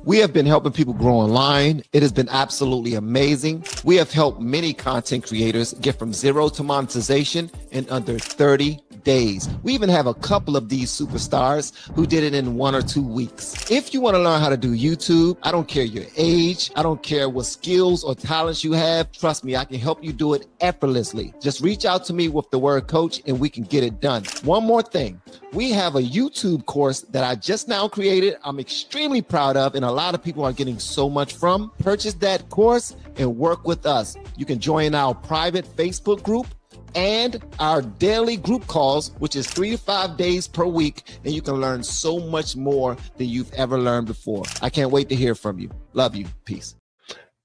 We have been helping people grow online. It has been absolutely amazing. We have helped many content creators get from zero to monetization in under 30 days. We even have a couple of these superstars who did it in 1 or 2 weeks. If you want to learn how to do YouTube, I don't care your age, I don't care what skills or talents you have. Trust me, I can help you do it effortlessly. Just reach out to me with the word coach and we can get it done. One more thing. We have a YouTube course that I just now created. I'm extremely proud of, and a lot of people are getting so much from. Purchase that course and work with us. You can join our private Facebook group and our daily group calls, which is 3 to 5 days per week, and you can learn so much more than you've ever learned before. I can't wait to hear from you. Love you. Peace.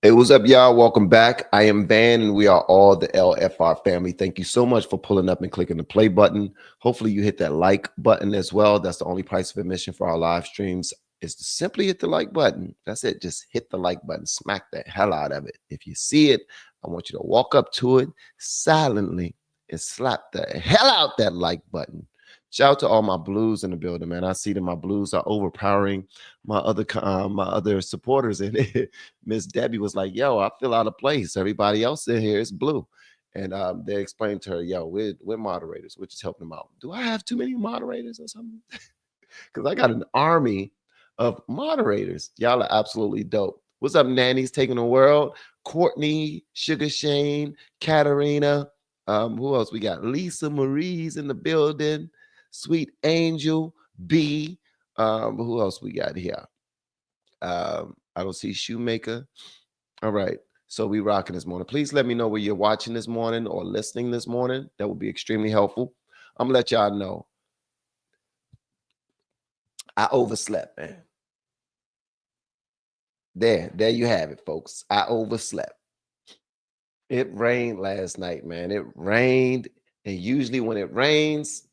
Hey, what's up, y'all? Welcome back. I am Van, and we are all the LFR family. Thank you so much for pulling up and clicking the play button. Hopefully you hit that like button as well. That's the only price of admission for our live streams, is to simply hit the like button. That's it. Just hit the like button. Smack the hell out of it. If you see it, I want you to walk up to it silently and slap the hell out that like button. Shout out to all my blues in the building, man. I see that my blues are overpowering my other supporters in it. Miss Debbie was like, yo, I feel out of place. Everybody else in here is blue. And they explained to her, yo, we're moderators. We're just helping them out. Do I have too many moderators or something? Because I got an army of moderators. Y'all are absolutely dope. What's up, nannies taking the world? Courtney, Sugar Shane, Katarina. Who else we got? Lisa Marie's in the building. Sweet Angel B. Who else we got here? I don't see Shoemaker. All right. So we rocking this morning. Please let me know where you're watching this morning or listening this morning. That would be extremely helpful. I'm gonna let y'all know. I overslept, man. There you have it, folks. I overslept. It rained last night, man. It rained, and usually when it rains,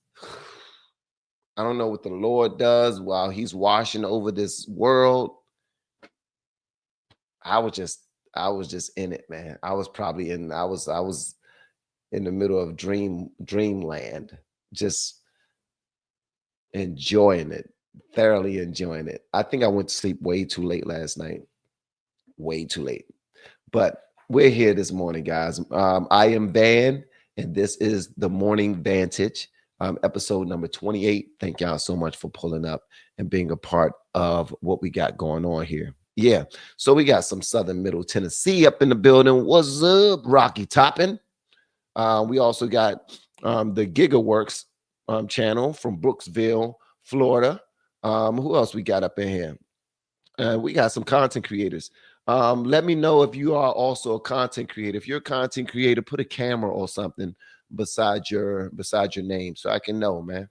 I don't know what the Lord does while he's washing over this world. I was just in it, man. I was in the middle of dreamland, just enjoying it, thoroughly enjoying it. I think I went to sleep way too late last night. Way too late. But we're here this morning, guys. I am Van, and this is the Morning Vantage. Episode number 28. Thank y'all so much for pulling up and being a part of what we got going on here. Yeah, so we got some Southern Middle Tennessee up in the building. What's up, Rocky Toppin? We also got the GigaWorks channel from Brooksville, Florida. Who else we got up in here? We got some content creators. Let me know if you are also a content creator. If you're a content creator, put a camera or something beside your name so I can know, man.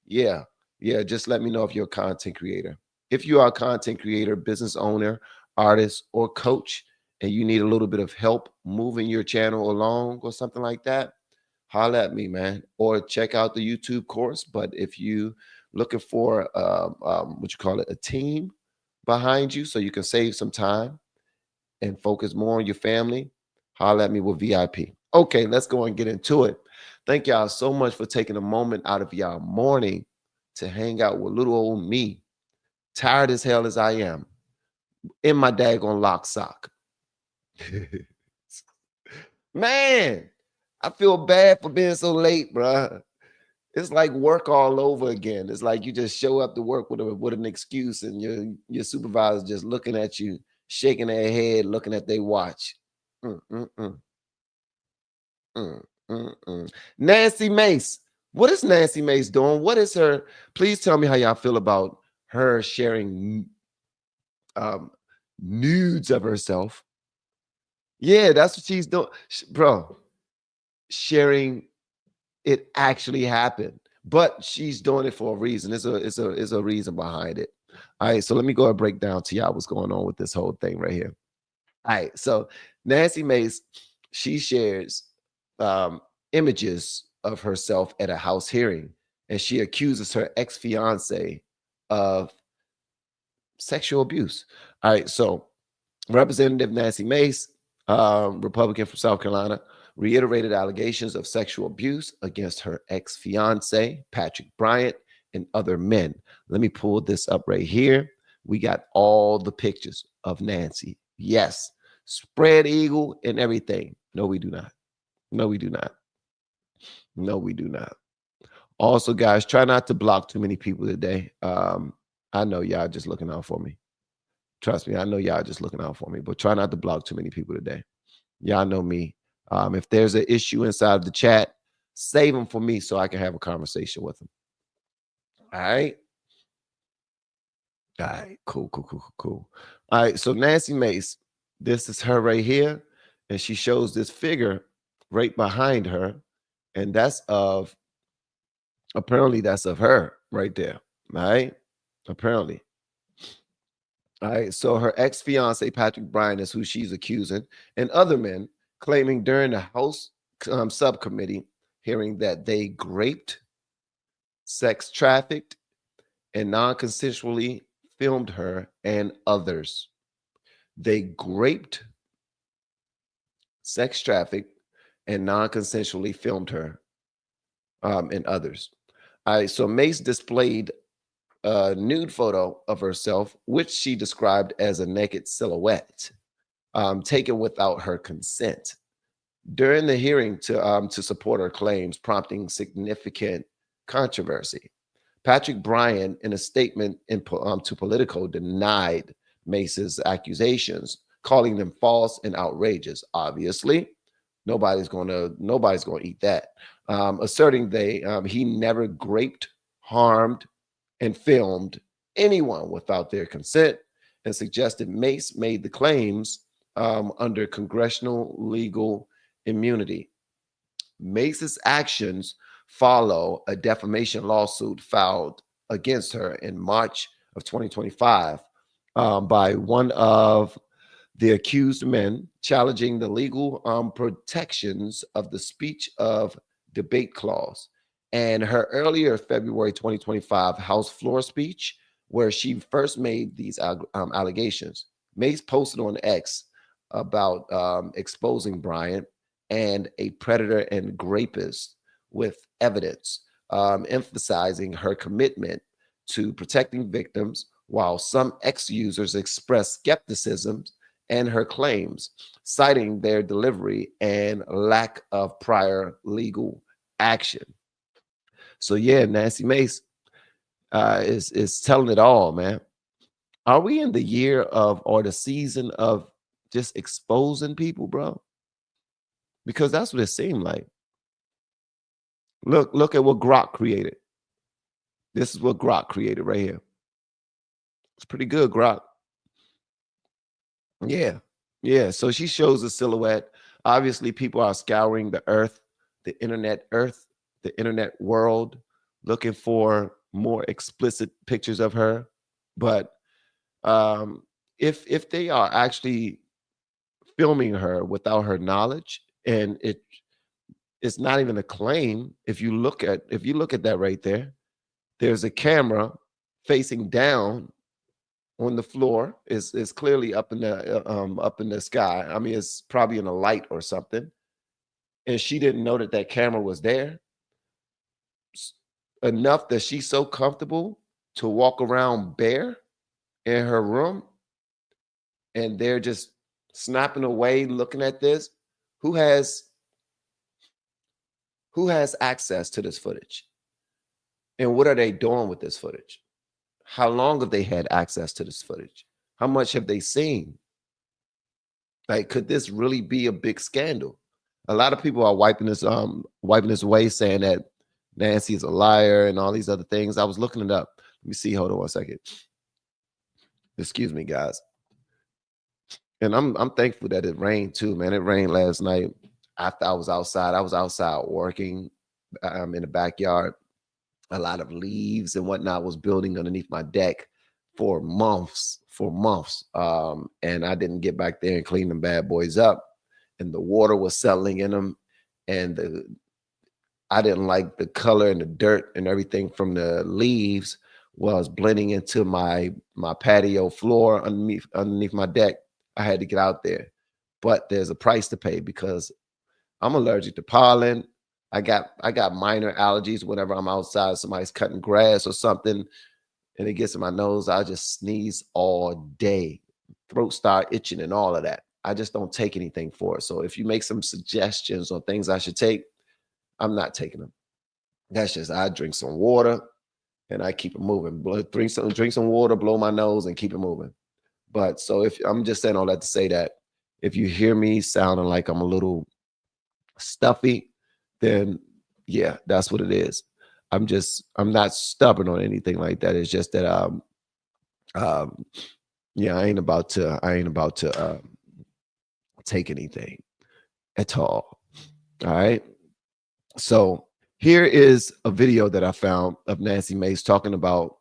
Yeah, just let me know if you're a content creator. If you are a content creator, business owner, artist, or coach, and you need a little bit of help moving your channel along or something like that, holla at me, man. Or check out the YouTube course. But if you looking for a team behind you so you can save some time and focus more on your family, holla at me with VIP. Okay, let's go and get into it. Thank y'all so much for taking a moment out of y'all morning to hang out with little old me, tired as hell as I am, in my daggone lock sock. Man, I feel bad for being so late, bruh. It's like work all over again. It's like you just show up to work with an excuse, and your supervisor just looking at you, shaking their head, looking at their watch. Nancy Mace. What is Nancy Mace doing? What is her? Please tell me how y'all feel about her sharing nudes of herself. Yeah, that's what she's doing, bro. Sharing it actually happened, but she's doing it for a reason. It's a reason behind it. All right, so let me go and break down to y'all what's going on with this whole thing right here. All right, so Nancy Mace, she shares images of herself at a house hearing, and she accuses her ex-fiance of sexual abuse. All right, so Representative Nancy Mace, Republican from South Carolina, reiterated allegations of sexual abuse against her ex-fiance, Patrick Bryant, and other men. Let me pull this up right here We got all the pictures of Nancy. Yes, spread eagle and everything. No, we do not. No, we do not. No, we do not. Also, guys, try not to block too many people today. I know y'all just looking out for me. Trust me, I know y'all just looking out for me, but try not to block too many people today. Y'all know me. If there's an issue inside of the chat, save them for me so I can have a conversation with them. All right. All right. Cool, cool, cool, cool, cool. All right. So Nancy Mace, this is her right here. And she shows this figure right behind her. And apparently that's of her right there. All right. Apparently. All right. So her ex-fiance, Patrick Bryan, is who she's accusing, and other men claiming during the House subcommittee hearing that they raped, sex trafficked, and non-consensually filmed her and others. They raped, sex trafficked, and non-consensually filmed her and others. All right. So Mace displayed a nude photo of herself, which she described as a naked silhouette, taken without her consent. During the hearing to support her claims, prompting significant controversy, Patrick Bryan, in a statement to Politico, denied Mace's accusations, calling them false and outrageous. Obviously, nobody's gonna eat that. Asserting he never raped, harmed, and filmed anyone without their consent, and suggested Mace made the claims under congressional legal immunity. Mace's actions follow a defamation lawsuit filed against her in March of 2025 by one of the accused men, challenging the legal protections of the speech of debate clause, and her earlier February 2025 House floor speech, where she first made these allegations. Mace posted on X about exposing Bryant and a predator and rapist with evidence, emphasizing her commitment to protecting victims, while some ex-users expressed skepticism and her claims, citing their delivery and lack of prior legal action. So yeah, Nancy Mace is telling it all, man. Are we in the year of or the season of just exposing people, bro? Because that's what it seemed like. Look at what Grok created. This is what Grok created right here. It's pretty good, Grok. Yeah. Yeah. So she shows a silhouette. Obviously, people are scouring the earth, the internet world, looking for more explicit pictures of her. But if they are actually filming her without her knowledge, and it's not even a claim. If you look at that right there, there's a camera facing down on the floor. Is clearly up in the sky. I mean, it's probably in a light or something. And she didn't know that camera was there enough that she's so comfortable to walk around bare in her room, and they're just snapping away looking at this. Who has access to this footage? And what are they doing with this footage? How long have they had access to this footage? How much have they seen? Like, could this really be a big scandal? A lot of people are wiping this away, saying that Nancy is a liar and all these other things. I was looking it up. Let me see. Hold on one second. Excuse me, guys. And I'm thankful that it rained too, man. It rained last night after I was outside. I was outside working in the backyard. A lot of leaves and whatnot was building underneath my deck for months, and I didn't get back there and clean them bad boys up, and the water was settling in them, and I didn't like the color and the dirt and everything from the leaves was blending into my patio floor underneath my deck. I had to get out there, but there's a price to pay because I'm allergic to pollen. I got minor allergies whenever I'm outside, somebody's cutting grass or something. and it gets in my nose, I just sneeze all day. Throat start itching and all of that. I just don't take anything for it. So if you make some suggestions on things I should take, I'm not taking them. That's just, I drink some water and I keep it moving. Drink some water, blow my nose, and keep it moving. But so if I'm just saying all that to say that if you hear me sounding like I'm a little stuffy, then yeah, that's what it is. I'm not stubborn on anything like that. It's just that um yeah, I ain't about to take anything at all. All right. So here is a video that I found of Nancy Mace talking about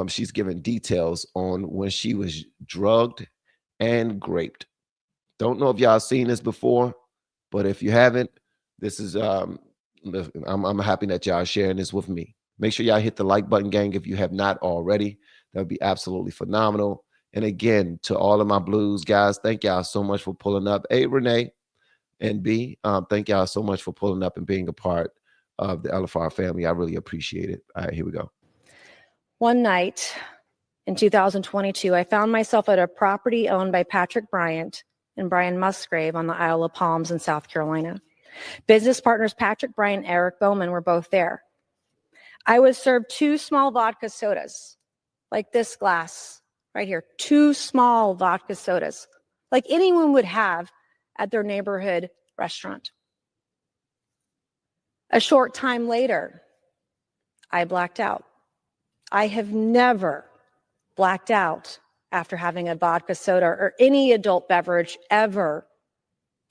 she's giving details on when she was drugged and raped. Don't know if y'all seen this before, but if you haven't, this is I'm happy that y'all are sharing this with me. Make sure y'all hit the like button, gang, if you have not already. That would be absolutely phenomenal. And again, to all of my blues guys, thank y'all so much for pulling up. Hey, Renee and B, thank y'all so much for pulling up and being a part of the LFR family. I really appreciate it. All right, here we go. One night in 2022, I found myself at a property owned by Patrick Bryant and Brian Musgrave on the Isle of Palms in South Carolina. Business partners Patrick Bryant and Eric Bowman were both there. I was served 2 small vodka sodas, like this glass right here, 2 small vodka sodas, like anyone would have at their neighborhood restaurant. A short time later, I blacked out. I have never blacked out after having a vodka soda or any adult beverage ever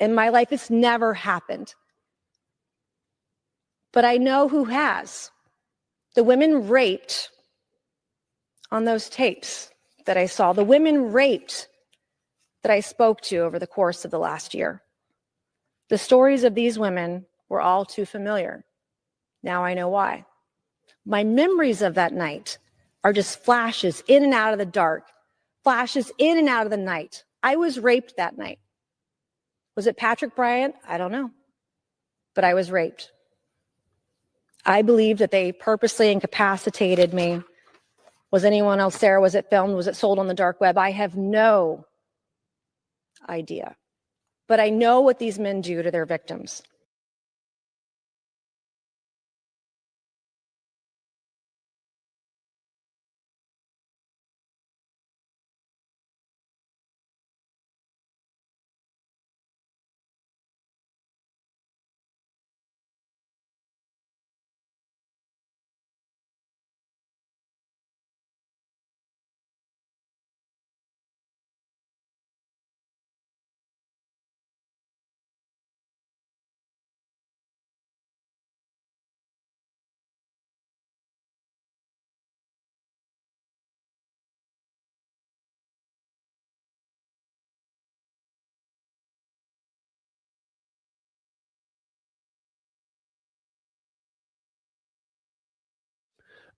in my life. It's never happened. But I know who has. The women raped on those tapes that I saw, the women raped that I spoke to over the course of the last year. The stories of these women were all too familiar. Now I know why. My memories of that night are just flashes in and out of the dark, flashes in and out of the night. I was raped that night. Was it Patrick Bryant? I don't know. But I was raped. I believe that they purposely incapacitated me. Was anyone else there? Was it filmed? Was it sold on the dark web? I have no idea. But I know what these men do to their victims.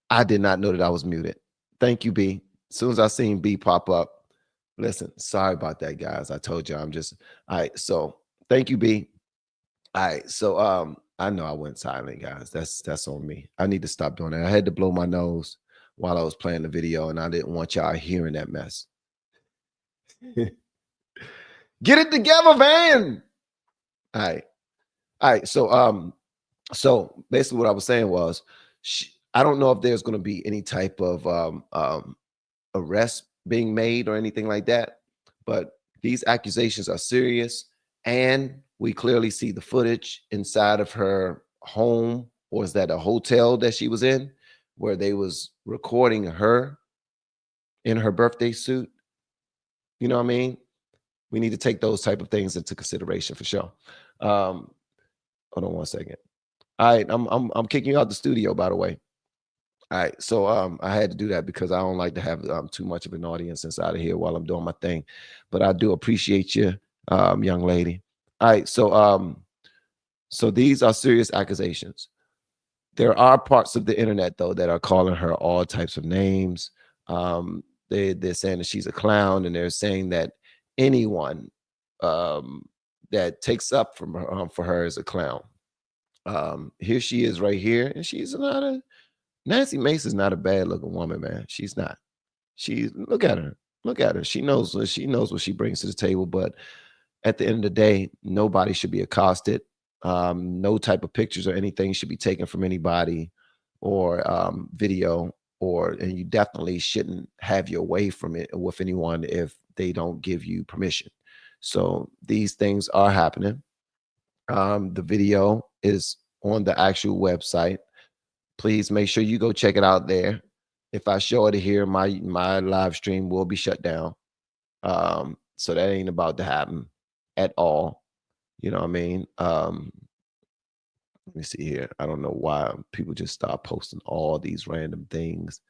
I did not know that I was muted. Thank you, B. As soon as I seen B pop up, listen, sorry about that, guys. I told you I'm just all right. So thank you, B. All right. So I know I went silent, guys. That's on me. I need to stop doing that. I had to blow my nose while I was playing the video, and I didn't want y'all hearing that mess. Get it together, Van. All right. All right. So basically what I was saying was I don't know if there's going to be any type of arrest being made or anything like that, but these accusations are serious, and we clearly see the footage inside of her home, or is that a hotel that she was in, where they was recording her in her birthday suit. You know what I mean? We need to take those type of things into consideration for sure. Hold on one second. All right, I'm kicking you out the studio, by the way. All right, so I had to do that because I don't like to have too much of an audience inside of here while I'm doing my thing, but I do appreciate you, young lady. All right, so these are serious accusations. There are parts of the internet though that are calling her all types of names. They're saying that she's a clown, and they're saying that anyone that takes up from her, for her is a clown. Here she is right here, and she's not a Nancy Mace is not a bad looking woman, man. She's not. She look at her. Look at her. She knows what she brings to the table. But at the end of the day, nobody should be accosted. No type of pictures or anything should be taken from anybody or video, and you definitely shouldn't have your way from it with anyone if they don't give you permission. So these things are happening. The video is on the actual website. Please make sure you go check it out there. If I show it here, my live stream will be shut down. So that ain't about to happen at all. You know what I mean? Let me see here. I don't know why people just start posting all these random things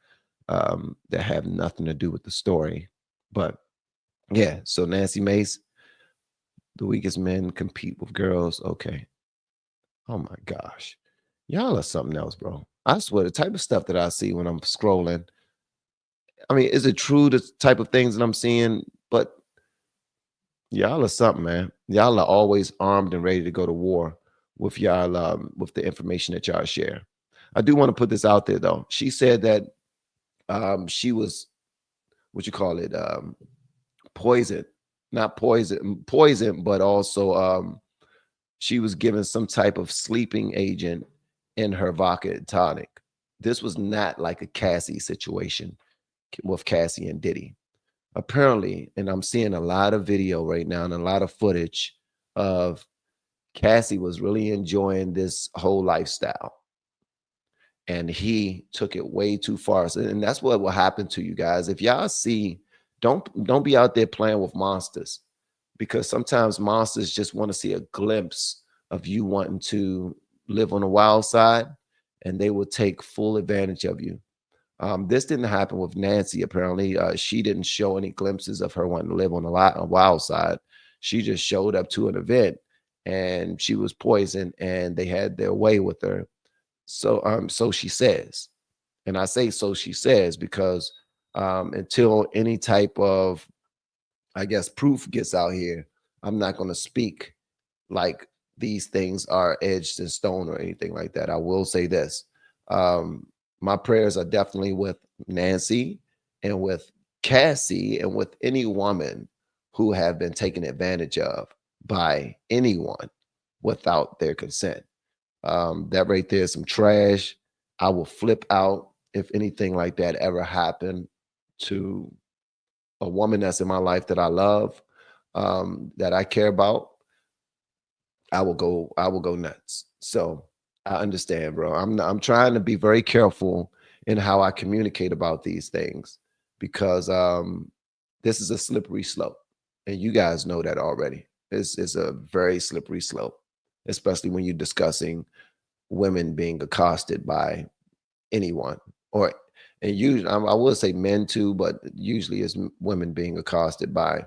that have nothing to do with the story. But yeah, so Nancy Mace, the weakest men compete with girls. Okay. Oh my gosh. Y'all are something else, bro. I swear, the type of stuff that I see when I'm scrolling. I mean, is it true the type of things that I'm seeing? But y'all are something, man. Y'all are always armed and ready to go to war with y'all, with the information that y'all share. I do want to put this out there though. She said that she was, what you call it, poison, not poison, but also she was given some type of sleeping agent in her vodka and tonic. This was not like a Cassie situation with Cassie and Diddy. Apparently, and I'm seeing a lot of video right now and a lot of footage of Cassie was really enjoying this whole lifestyle. And he took it way too far. And that's what will happen to you guys. If y'all see, don't be out there playing with monsters, because sometimes monsters just want to see a glimpse of you wanting to live on the wild side, and they will take full advantage of you. This didn't happen with Nancy. Apparently, she didn't show any glimpses of her wanting to live on the wild side. She just showed up to an event, and she was poisoned, and they had their way with her. So she says, and I say so she says because until any type of, I guess, proof gets out here, I'm not going to speak like these things are edged in stone or anything like that. I will say this. My prayers are definitely with Nancy and with Cassie and with any woman who have been taken advantage of by anyone without their consent. That right there is some trash. I will flip out if anything like that ever happened to a woman that's in my life that I love, that I care about. I will go nuts. So I understand, bro. I'm trying to be very careful in how I communicate about these things, because this is a slippery slope. And you guys know that already. It's a very slippery slope, especially when you're discussing women being accosted by anyone, or and usually I would say men too, but usually it's women being accosted by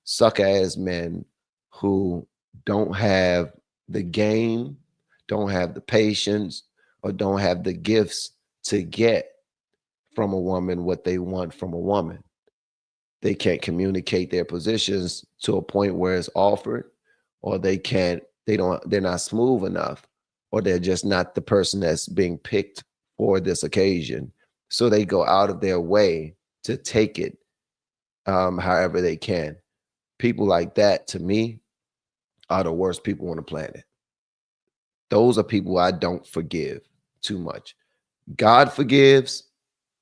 suck ass men who don't have the game, don't have the patience, or don't have the gifts to get from a woman what they want from a woman. They can't communicate their positions to a point where it's offered, or they're not smooth enough, or they're just not the person that's being picked for this occasion. So they go out of their way to take it however they can. People like that, to me, are the worst people on the planet. Those are people I don't forgive too much. God forgives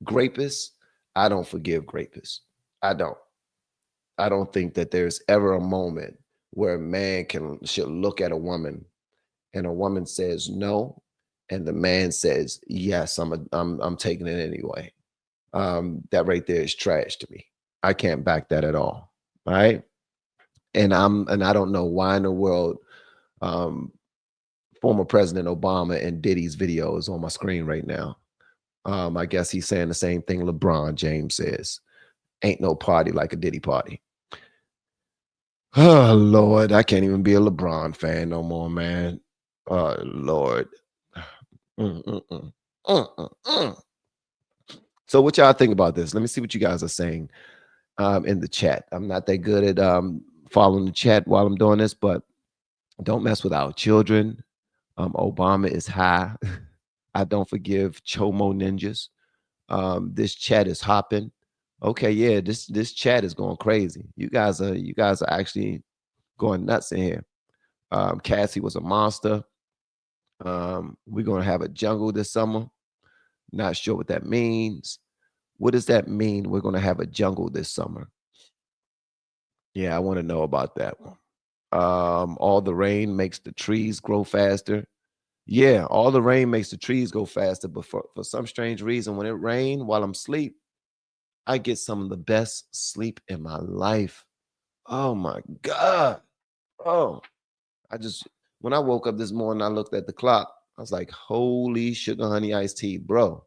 grapists. I don't forgive grapists. I don't. I don't think that there's ever a moment where a man should look at a woman and a woman says no, and the man says yes. I'm taking it anyway. That right there is trash to me. I can't back that at all. All right, and I don't know why in the world former President Obama and Diddy's video is on my screen right now. I guess he's saying the same thing LeBron James says. Ain't no party like a Diddy party. Oh Lord, I can't even be a LeBron fan no more, man. Oh Lord. Mm, mm, mm. So what y'all think about this? Let me see what you guys are saying in the chat. I'm not that good at following the chat while I'm doing this, but don't mess with our children. Obama is high. I don't forgive Chomo ninjas. This chat is hopping. Okay, yeah, this chat is going crazy. You guys are actually going nuts in here. Cassie was a monster. We're gonna have a jungle this summer. Not sure what that means. What does that mean? We're gonna have a jungle this summer. Yeah, I want to know about that one. All the rain makes the trees grow faster. Yeah, all the rain makes the trees go faster, but for some strange reason, when it rains while I'm asleep, I get some of the best sleep in my life. Oh my God. Oh, I just, when I woke up this morning, I looked at the clock. I was like, holy sugar honey iced tea, bro.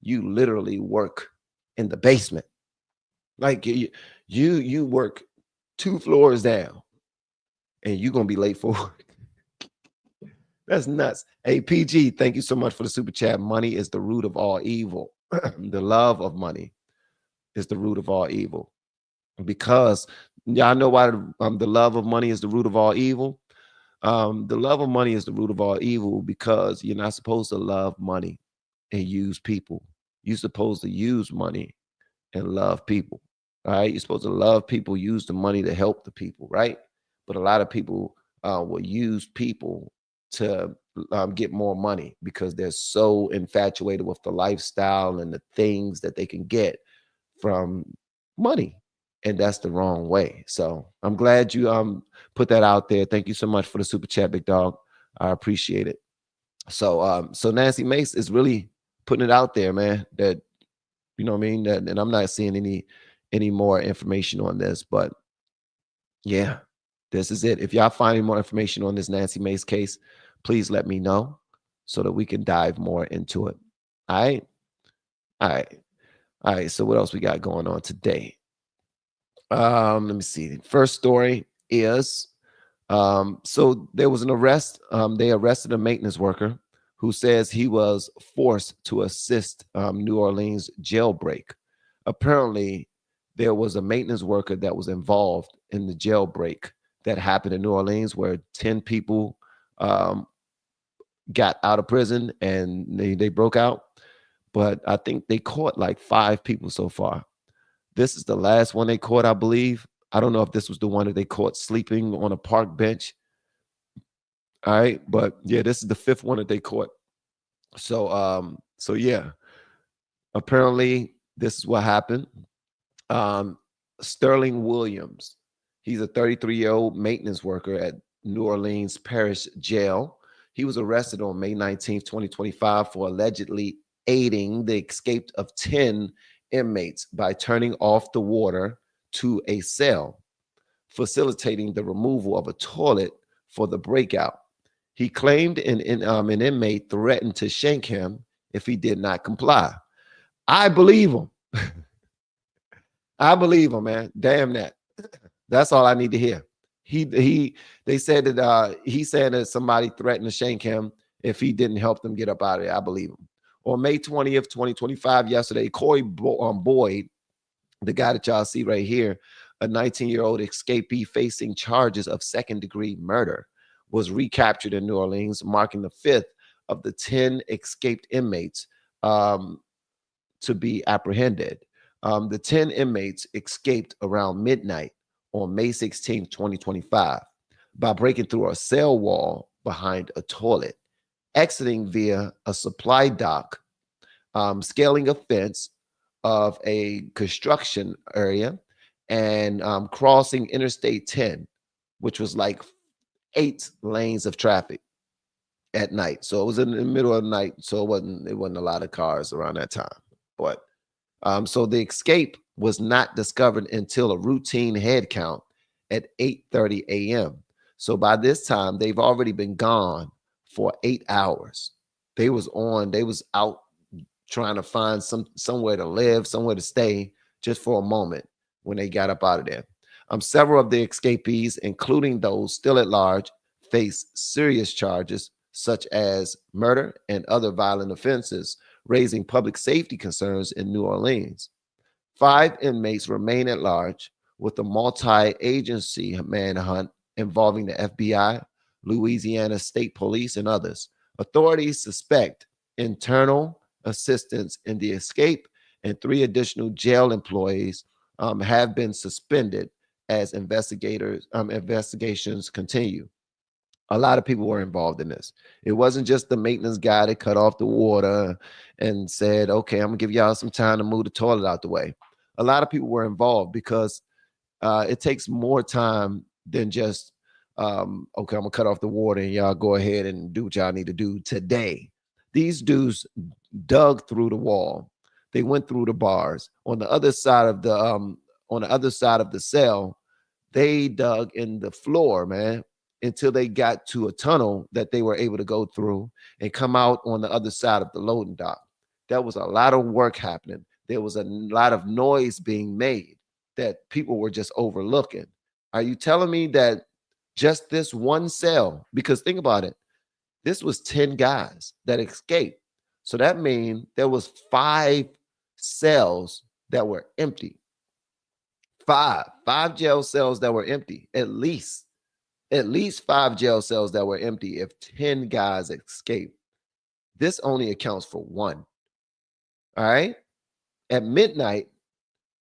You literally work in the basement. Like you work 2 floors down and you're gonna be late for work. That's nuts. Hey, PG, thank you so much for the super chat. Money is the root of all evil. The love of money is the root of all evil. Because y'all know why the love of money is the root of all evil. The love of money is the root of all evil because you're not supposed to love money and use people. You're supposed to use money and love people. All right. You're supposed to love people, use the money to help the people, right? But a lot of people will use people to get more money because they're so infatuated with the lifestyle and the things that they can get from money. And that's the wrong way. So I'm glad you put that out there. Thank you so much for the super chat, big dog. I appreciate it. So Nancy Mace is really putting it out there, man. That you know what I mean? That, and I'm not seeing any more information on this, but yeah, this is it. If y'all find any more information on this Nancy Mace case, please let me know so that we can dive more into it. All right. All right. All right. So what else we got going on today? Let me see. First story is so there was an arrest. They arrested a maintenance worker who says he was forced to assist New Orleans jailbreak. Apparently, there was a maintenance worker that was involved in the jailbreak that happened in New Orleans, where 10 people um, got out of prison and they broke out. But I think they caught like 5 people so far. This is the last one they caught, I believe. I don't know if this was the one that they caught sleeping on a park bench. All right, but yeah, this is the 5th one that they caught. So yeah, apparently this is what happened. Um, Sterling Williams, he's a 33-year-old maintenance worker at New Orleans Parish Jail. He was arrested on May 19th, 2025 for allegedly aiding the escape of 10 inmates by turning off the water to a cell, facilitating the removal of a toilet for the breakout. He claimed an inmate threatened to shank him if he did not comply. I believe him. I believe him, man. Damn that. That's all I need to hear. They said that he said that somebody threatened to shank him if he didn't help them get up out of there. I believe him. On May 20th, 2025, yesterday, Boyd, the guy that y'all see right here, a 19-year-old escapee facing charges of second-degree murder, was recaptured in New Orleans, marking the 5th of the 10 escaped inmates to be apprehended. The 10 inmates escaped around midnight on May 16, 2025, by breaking through a cell wall behind a toilet, exiting via a supply dock, scaling a fence of a construction area, and crossing Interstate 10, which was like 8 lanes of traffic at night. So it was in the middle of the night, so it wasn't a lot of cars around that time. But so the escape was not discovered until a routine head count at 8:30 a.m. So by this time, they've already been gone for 8 hours. They was out trying to find somewhere to live, somewhere to stay just for a moment when they got up out of there. Several of the escapees, including those still at large, face serious charges such as murder and other violent offenses, raising public safety concerns in New Orleans. 5 inmates remain at large with a multi-agency manhunt involving the FBI, Louisiana State Police, and others. Authorities suspect internal assistants in the escape, and 3 additional jail employees have been suspended as investigations continue. A lot of people were involved in this. It wasn't just the maintenance guy that cut off the water and said, okay, I'm gonna give y'all some time to move the toilet out the way. A lot of people were involved because it takes more time than just okay, I'm gonna cut off the water and y'all go ahead and do what y'all need to do today. These dudes dug through the wall. They went through the bars. On the other side of the cell, they dug in the floor, man, until they got to a tunnel that they were able to go through and come out on the other side of the loading dock. That was a lot of work happening. There was a lot of noise being made that people were just overlooking. Are you telling me that just this one cell, because think about it, this was 10 guys that escaped. So that means there was 5 cells that were empty. Five jail cells that were empty, at least 5 jail cells that were empty if 10 guys escaped. This only accounts for 1. All right. At midnight,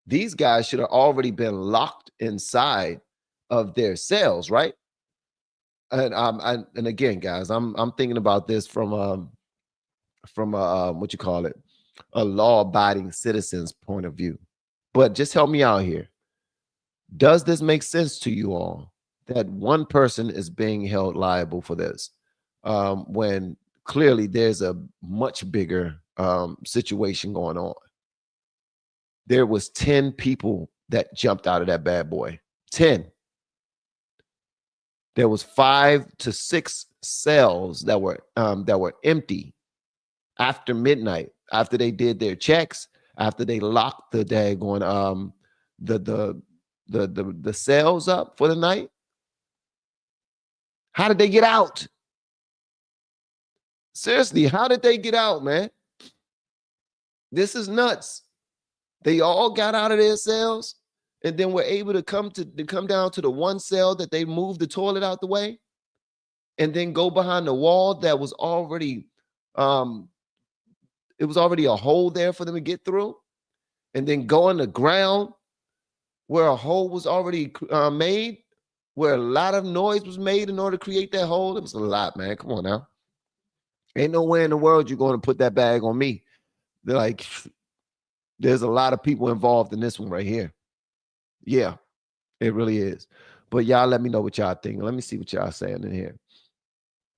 these guys should have already been locked inside of their cells, right? And again, guys, I'm thinking about this from what you call it, a law-abiding citizen's point of view. But just help me out here. Does this make sense to you all that one person is being held liable for this when clearly there's a much bigger situation going on? There was 10 people that jumped out of that bad boy. 10. There was 5 to 6 cells that were empty after midnight, after they did their checks, after they locked the daggone the cells up for the night. How did they get out? Seriously, how did they get out, man? This is nuts. They all got out of their cells and then were able to come down to the one cell that they moved the toilet out the way, and then go behind the wall that was already it was already a hole there for them to get through, and then go on the ground where a hole was already made, where a lot of noise was made in order to create that hole. It was a lot, man. Come on now. Ain't nowhere in the world you're going to put that bag on me. They're like, there's a lot of people involved in this one right here. Yeah, it really is. But y'all let me know what y'all think. Let me see what y'all saying in here.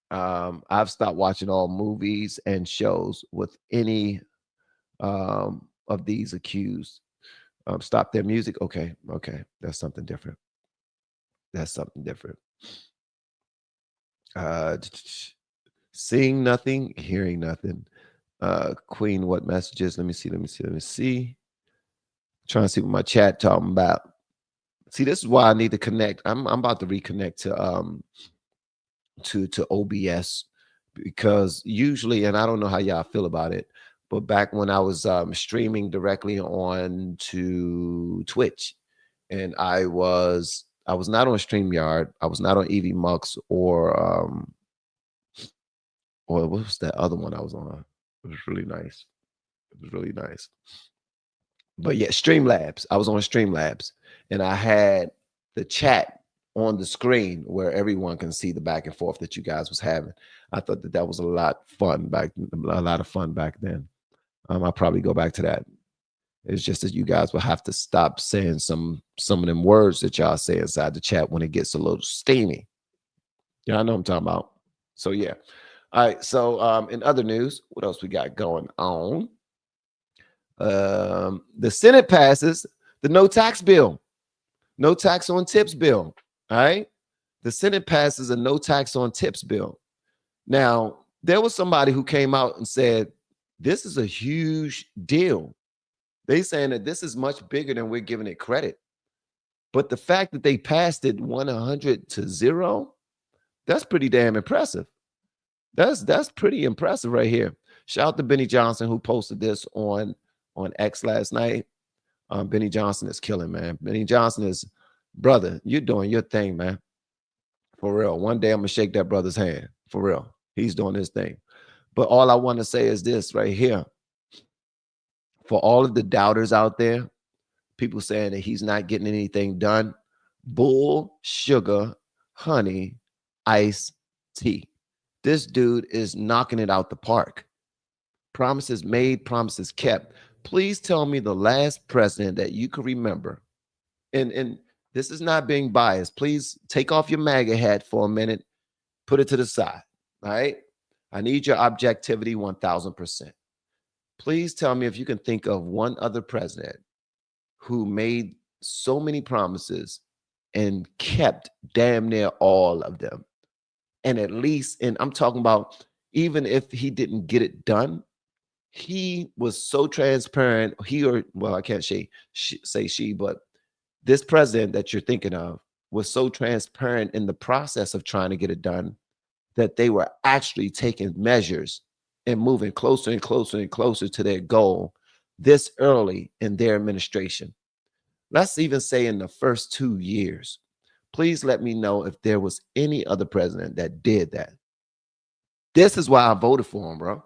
I've stopped watching all movies and shows with any of these accused. Stop their music. Okay. That's something different. Seeing nothing, hearing nothing. Queen, what messages? Let me see. Trying to see what my chat talking about. See, this is why I need to connect. I'm about to reconnect to OBS, because usually, and I don't know how y'all feel about it, but back when I was streaming directly on to Twitch, and I was not on StreamYard, I was not on EV Mux or what was that other one I was on? It was really nice. But yeah, Streamlabs. I was on Streamlabs, and I had the chat on the screen where everyone can see the back and forth that you guys was having. I thought that was a lot of fun back then. I'll probably go back to that. It's just that you guys will have to stop saying some of them words that y'all say inside the chat when it gets a little steamy. Yeah, I know what I'm talking about. So yeah. All right. So in other news, what else we got going on? The Senate passes the no tax bill, no tax on tips bill. All right. The Senate passes a no tax on tips bill. Now, there was somebody who came out and said, this is a huge deal. They saying that this is much bigger than we're giving it credit. But the fact that they passed it 100-0, that's pretty damn impressive. That's pretty impressive right here. Shout out to Benny Johnson, who posted this on X last night. Benny Johnson is killing, man. Benny Johnson is, brother, you're doing your thing, man. For real. One day I'm gonna shake that brother's hand. For real. He's doing his thing. But all I want to say is this right here. For all of the doubters out there, people saying that he's not getting anything done, bull, sugar, honey, ice, tea. This dude is knocking it out the park. Promises made, promises kept. Please tell me the last president that you can remember. And this is not being biased. Please take off your MAGA hat for a minute, put it to the side. All right. I need your objectivity 1000%. Please tell me if you can think of one other president who made so many promises and kept damn near all of them. And at least, and I'm talking about, even if he didn't get it done, he was so transparent. He, or, well, I can't say she, but this president that you're thinking of was so transparent in the process of trying to get it done that they were actually taking measures and moving closer and closer and closer to their goal this early in their administration. Let's even say in the first 2 years. Please let me know if there was any other president that did that. This is why I voted for him, bro.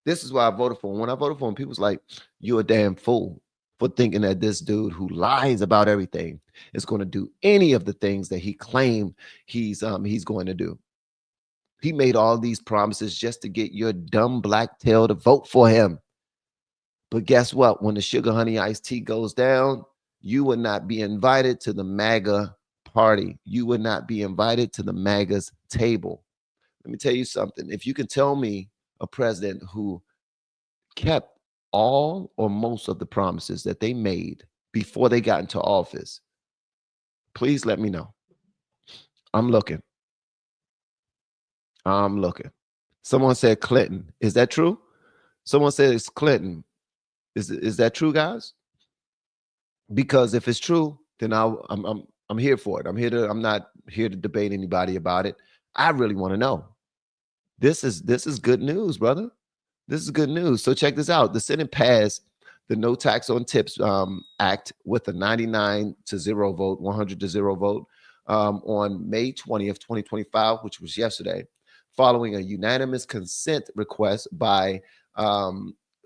This is why I voted for him. When I voted for him, people was like, "You're a damn fool for thinking that this dude who lies about everything is going to do any of the things that he claimed he's going to do." He made all these promises just to get your dumb black tail to vote for him. But guess what? When the sugar honey iced tea goes down, you would not be invited to the MAGA party. You would not be invited to the MAGA's table. Let me tell you something. If you can tell me a president who kept all or most of the promises that they made before they got into office, please let me know. I'm looking. I'm looking. Someone said Clinton. Is that true? Someone said it's Clinton. Is that true, guys? Because if it's true, then I'm here for it. I'm not here to debate anybody about it. I really want to know. This is good news, brother. This is good news. So check this out. The Senate passed the No Tax on Tips Act with a 99-0 vote, 100-0 vote on May 20th, 2025, which was yesterday, following a unanimous consent request by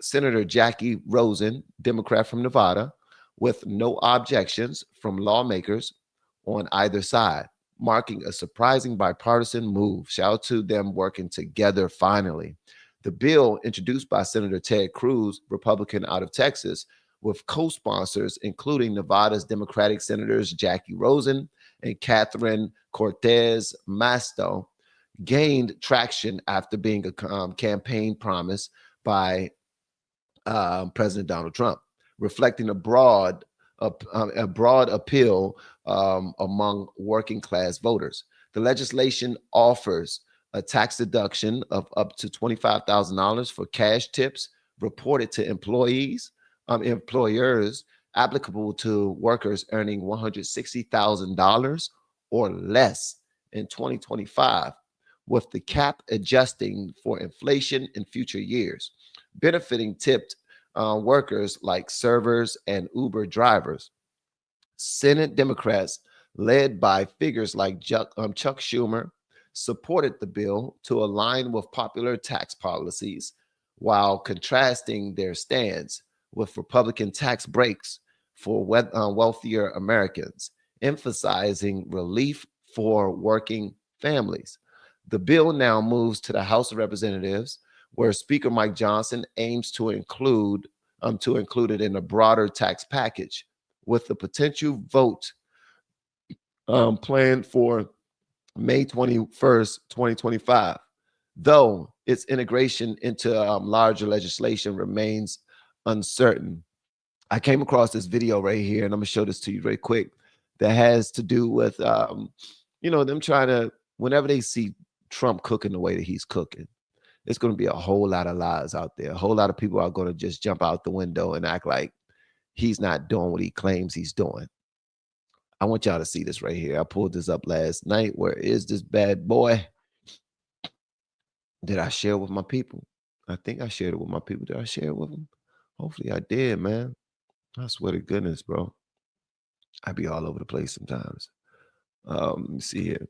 Senator Jackie Rosen, Democrat from Nevada, with no objections from lawmakers on either side, marking a surprising bipartisan move. Shout out to them working together finally. The bill, introduced by Senator Ted Cruz, Republican out of Texas, with co-sponsors including Nevada's Democratic Senators Jackie Rosen and Catherine Cortez Masto, gained traction after being a campaign promise by President Donald Trump, reflecting a broad appeal among working class voters. The legislation offers a tax deduction of up to $25,000 for cash tips reported to employers applicable to workers earning $160,000 or less in 2025, with the cap adjusting for inflation in future years, benefiting tipped workers like servers and Uber drivers. Senate Democrats, led by figures like Chuck Schumer, supported the bill to align with popular tax policies while contrasting their stance with Republican tax breaks for wealthier Americans, emphasizing relief for working families. The bill now moves to the House of Representatives, where Speaker Mike Johnson aims to include it in a broader tax package, with the potential vote planned for May 21st, 2025. Though its integration into larger legislation remains uncertain. I came across this video right here, and I'm gonna show this to you very quick. That has to do with them trying to, whenever they see Trump cooking the way that he's cooking, it's going to be a whole lot of lies out there. A whole lot of people are going to just jump out the window and act like he's not doing what he claims he's doing. I want y'all to see this right here. I pulled this up last night. Where is this bad boy? Did I share it with my people? I think I shared it with my people. Did I share it with them? Hopefully I did, man. I swear to goodness, bro. I be all over the place sometimes. Let me see here.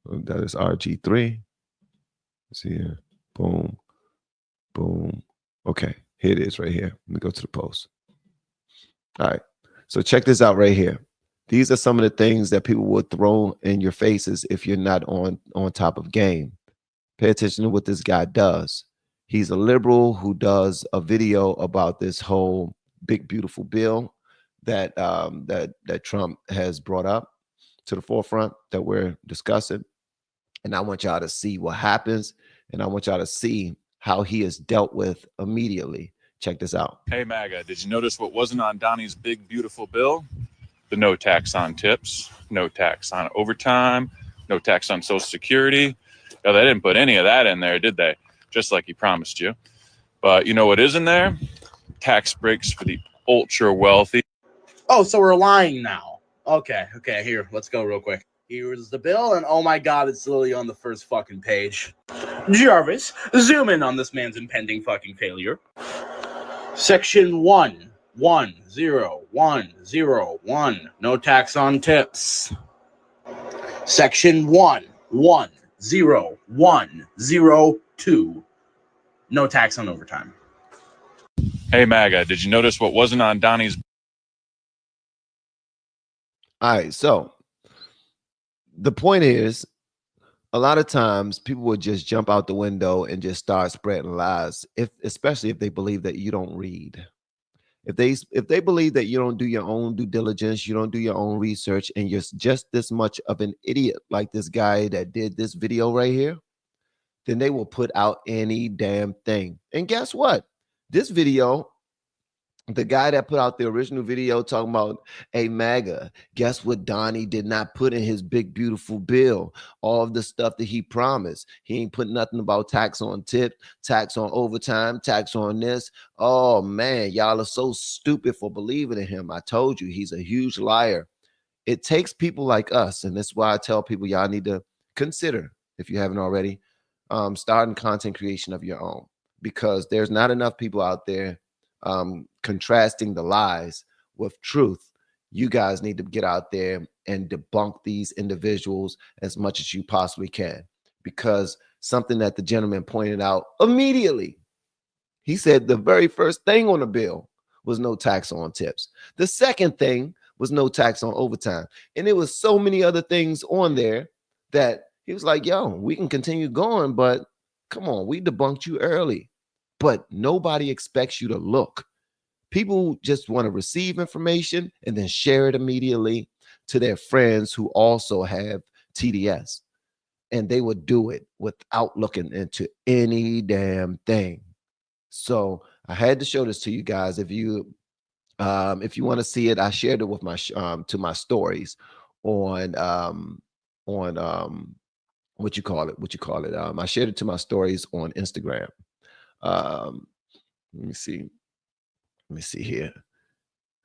That is RG3. See here. Boom. Boom. Okay. Here it is right here. Let me go to the post. All right. So check this out right here. These are some of the things that people would throw in your faces if you're not on top of game. Pay attention to what this guy does. He's a liberal who does a video about this whole big beautiful bill that that Trump has brought up to the forefront that we're discussing. And I want y'all to see what happens, and I want y'all to see how he is dealt with immediately. Check this out. Hey, MAGA, did you notice what wasn't on Donnie's big, beautiful bill? The no tax on tips, no tax on overtime, no tax on Social Security. No, they didn't put any of that in there, did they? Just like he promised you. But you know what is in there? Tax breaks for the ultra wealthy. Oh, so we're lying now. Okay, here, let's go real quick. Here's the bill, and oh my god, it's literally on the first fucking page. Jarvis, zoom in on this man's impending fucking failure. Section 11001, no tax on tips. Section 10102, no tax on overtime. Hey, MAGA, did you notice what wasn't on Donnie's? All right, so the point is, a lot of times people would just jump out the window and just start spreading lies, especially if they believe that you don't read. If they believe that you don't do your own due diligence, you don't do your own research, and you're just this much of an idiot like this guy that did this video right here, then they will put out any damn thing. And guess what? This video, the guy that put out the original video talking about, hey, MAGA, guess what Donnie did not put in his big, beautiful bill? All of the stuff that he promised. He ain't put nothing about tax on tip, tax on overtime, tax on this. Oh, man, y'all are so stupid for believing in him. I told you, he's a huge liar. It takes people like us, and that's why I tell people y'all need to consider, if you haven't already, starting content creation of your own, because there's not enough people out there contrasting the lies with truth. You guys need to get out there and debunk these individuals as much as you possibly can, because something that the gentleman pointed out immediately, he said the very first thing on the bill was no tax on tips. The second thing was no tax on overtime. And there was so many other things on there that he was like, yo, we can continue going, but come on, we debunked you early. But nobody expects you to look. People just want to receive information and then share it immediately to their friends who also have TDS. And they would do it without looking into any damn thing. So I had to show this to you guys. If you want to see it, I shared it with my to my stories on what you call it. I shared it to my stories on Instagram. Let me see here.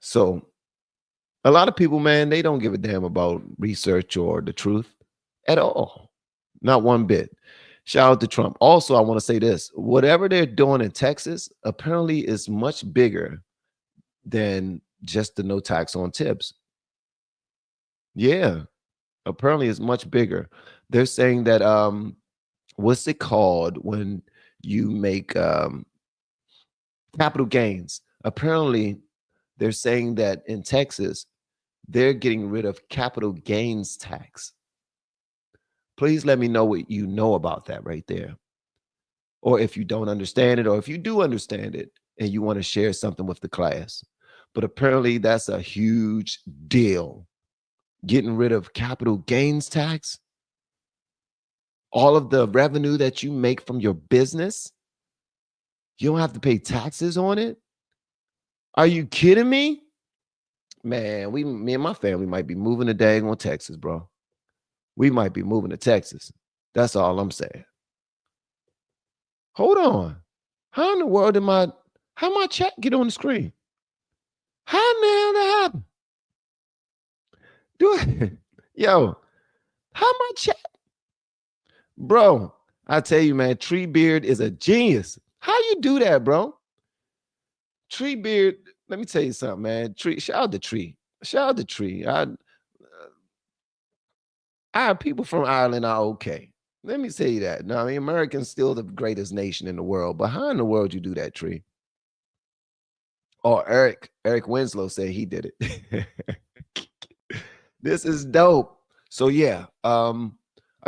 So a lot of people, man, they don't give a damn about research or the truth at all. Not one bit. Shout out to Trump. Also, I want to say this. Whatever they're doing in Texas apparently is much bigger than just the no tax on tips. Yeah, apparently it's much bigger. They're saying that what's it called when you make capital gains? Apparently they're saying that in Texas they're getting rid of capital gains tax. Please let me know what you know about that right there. Or if you don't understand it, or if you do understand it and you want to share something with the class. But apparently that's a huge deal. Getting rid of capital gains tax. All of the revenue that you make from your business, you don't have to pay taxes on it. Are you kidding me? Man, me and my family might be moving to daggone Texas, bro. We might be moving to Texas. That's all I'm saying. Hold on. How in the world how my chat get on the screen? How in the hell that happen? Yo, how my chat? Bro, I tell you, man, Treebeard is a genius. How you do that, bro? Treebeard, let me tell you something, man. Shout out to Tree. Shout out to Tree. People from Ireland are okay. Let me say that. No, I mean, America's still the greatest nation in the world. But how in the world you do that, Tree? Oh, Eric Winslow said he did it. This is dope. So yeah, I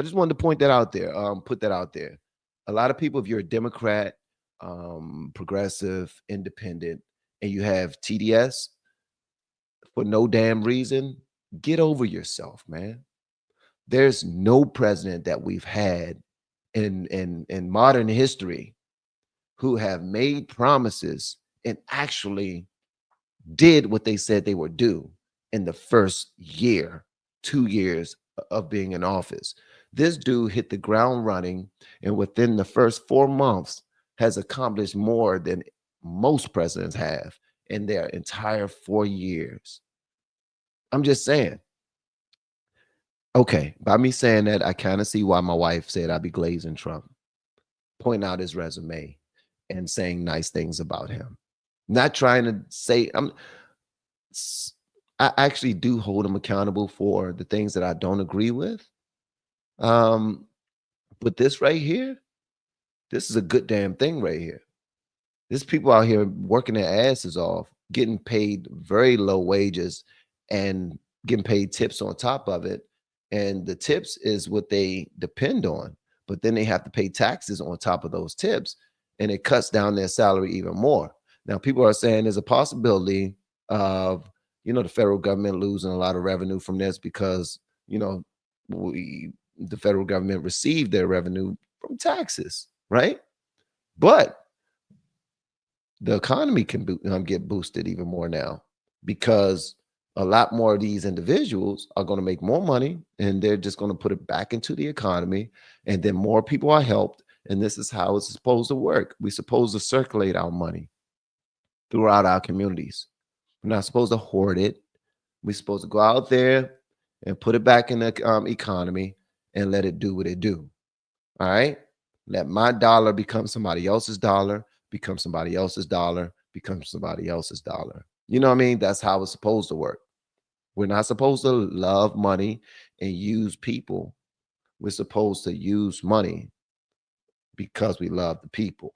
just wanted to point that out there. Put that out there. A lot of people, if you're a Democrat, progressive, independent, and you have TDS for no damn reason, get over yourself, man. There's no president that we've had in modern history who have made promises and actually did what they said they would do in the first year, 2 years of being in office. This dude hit the ground running, and within the first 4 months has accomplished more than most presidents have in their entire 4 years. I'm just saying. Okay, by me saying that, I kind of see why my wife said I'd be glazing Trump, pointing out his resume and saying nice things about him. Not trying to say I actually do hold him accountable for the things that I don't agree with. But this right here, this is a good damn thing right here. There's people out here working their asses off, getting paid very low wages and getting paid tips on top of it. And the tips is what they depend on. But then they have to pay taxes on top of those tips, and it cuts down their salary even more. Now, people are saying there's a possibility of, the federal government losing a lot of revenue from this because, the federal government received their revenue from taxes, right? But the economy can get boosted even more now because a lot more of these individuals are going to make more money and they're just going to put it back into the economy, and then more people are helped. And this is how it's supposed to work. We're supposed to circulate our money throughout our communities. We're not supposed to hoard it. We're supposed to go out there and put it back in the economy and let it do what it do. All right. Let my dollar become somebody else's dollar, become somebody else's dollar, become somebody else's dollar. You know what I mean? That's how it's supposed to work. We're not supposed to love money and use people. We're supposed to use money because we love the people.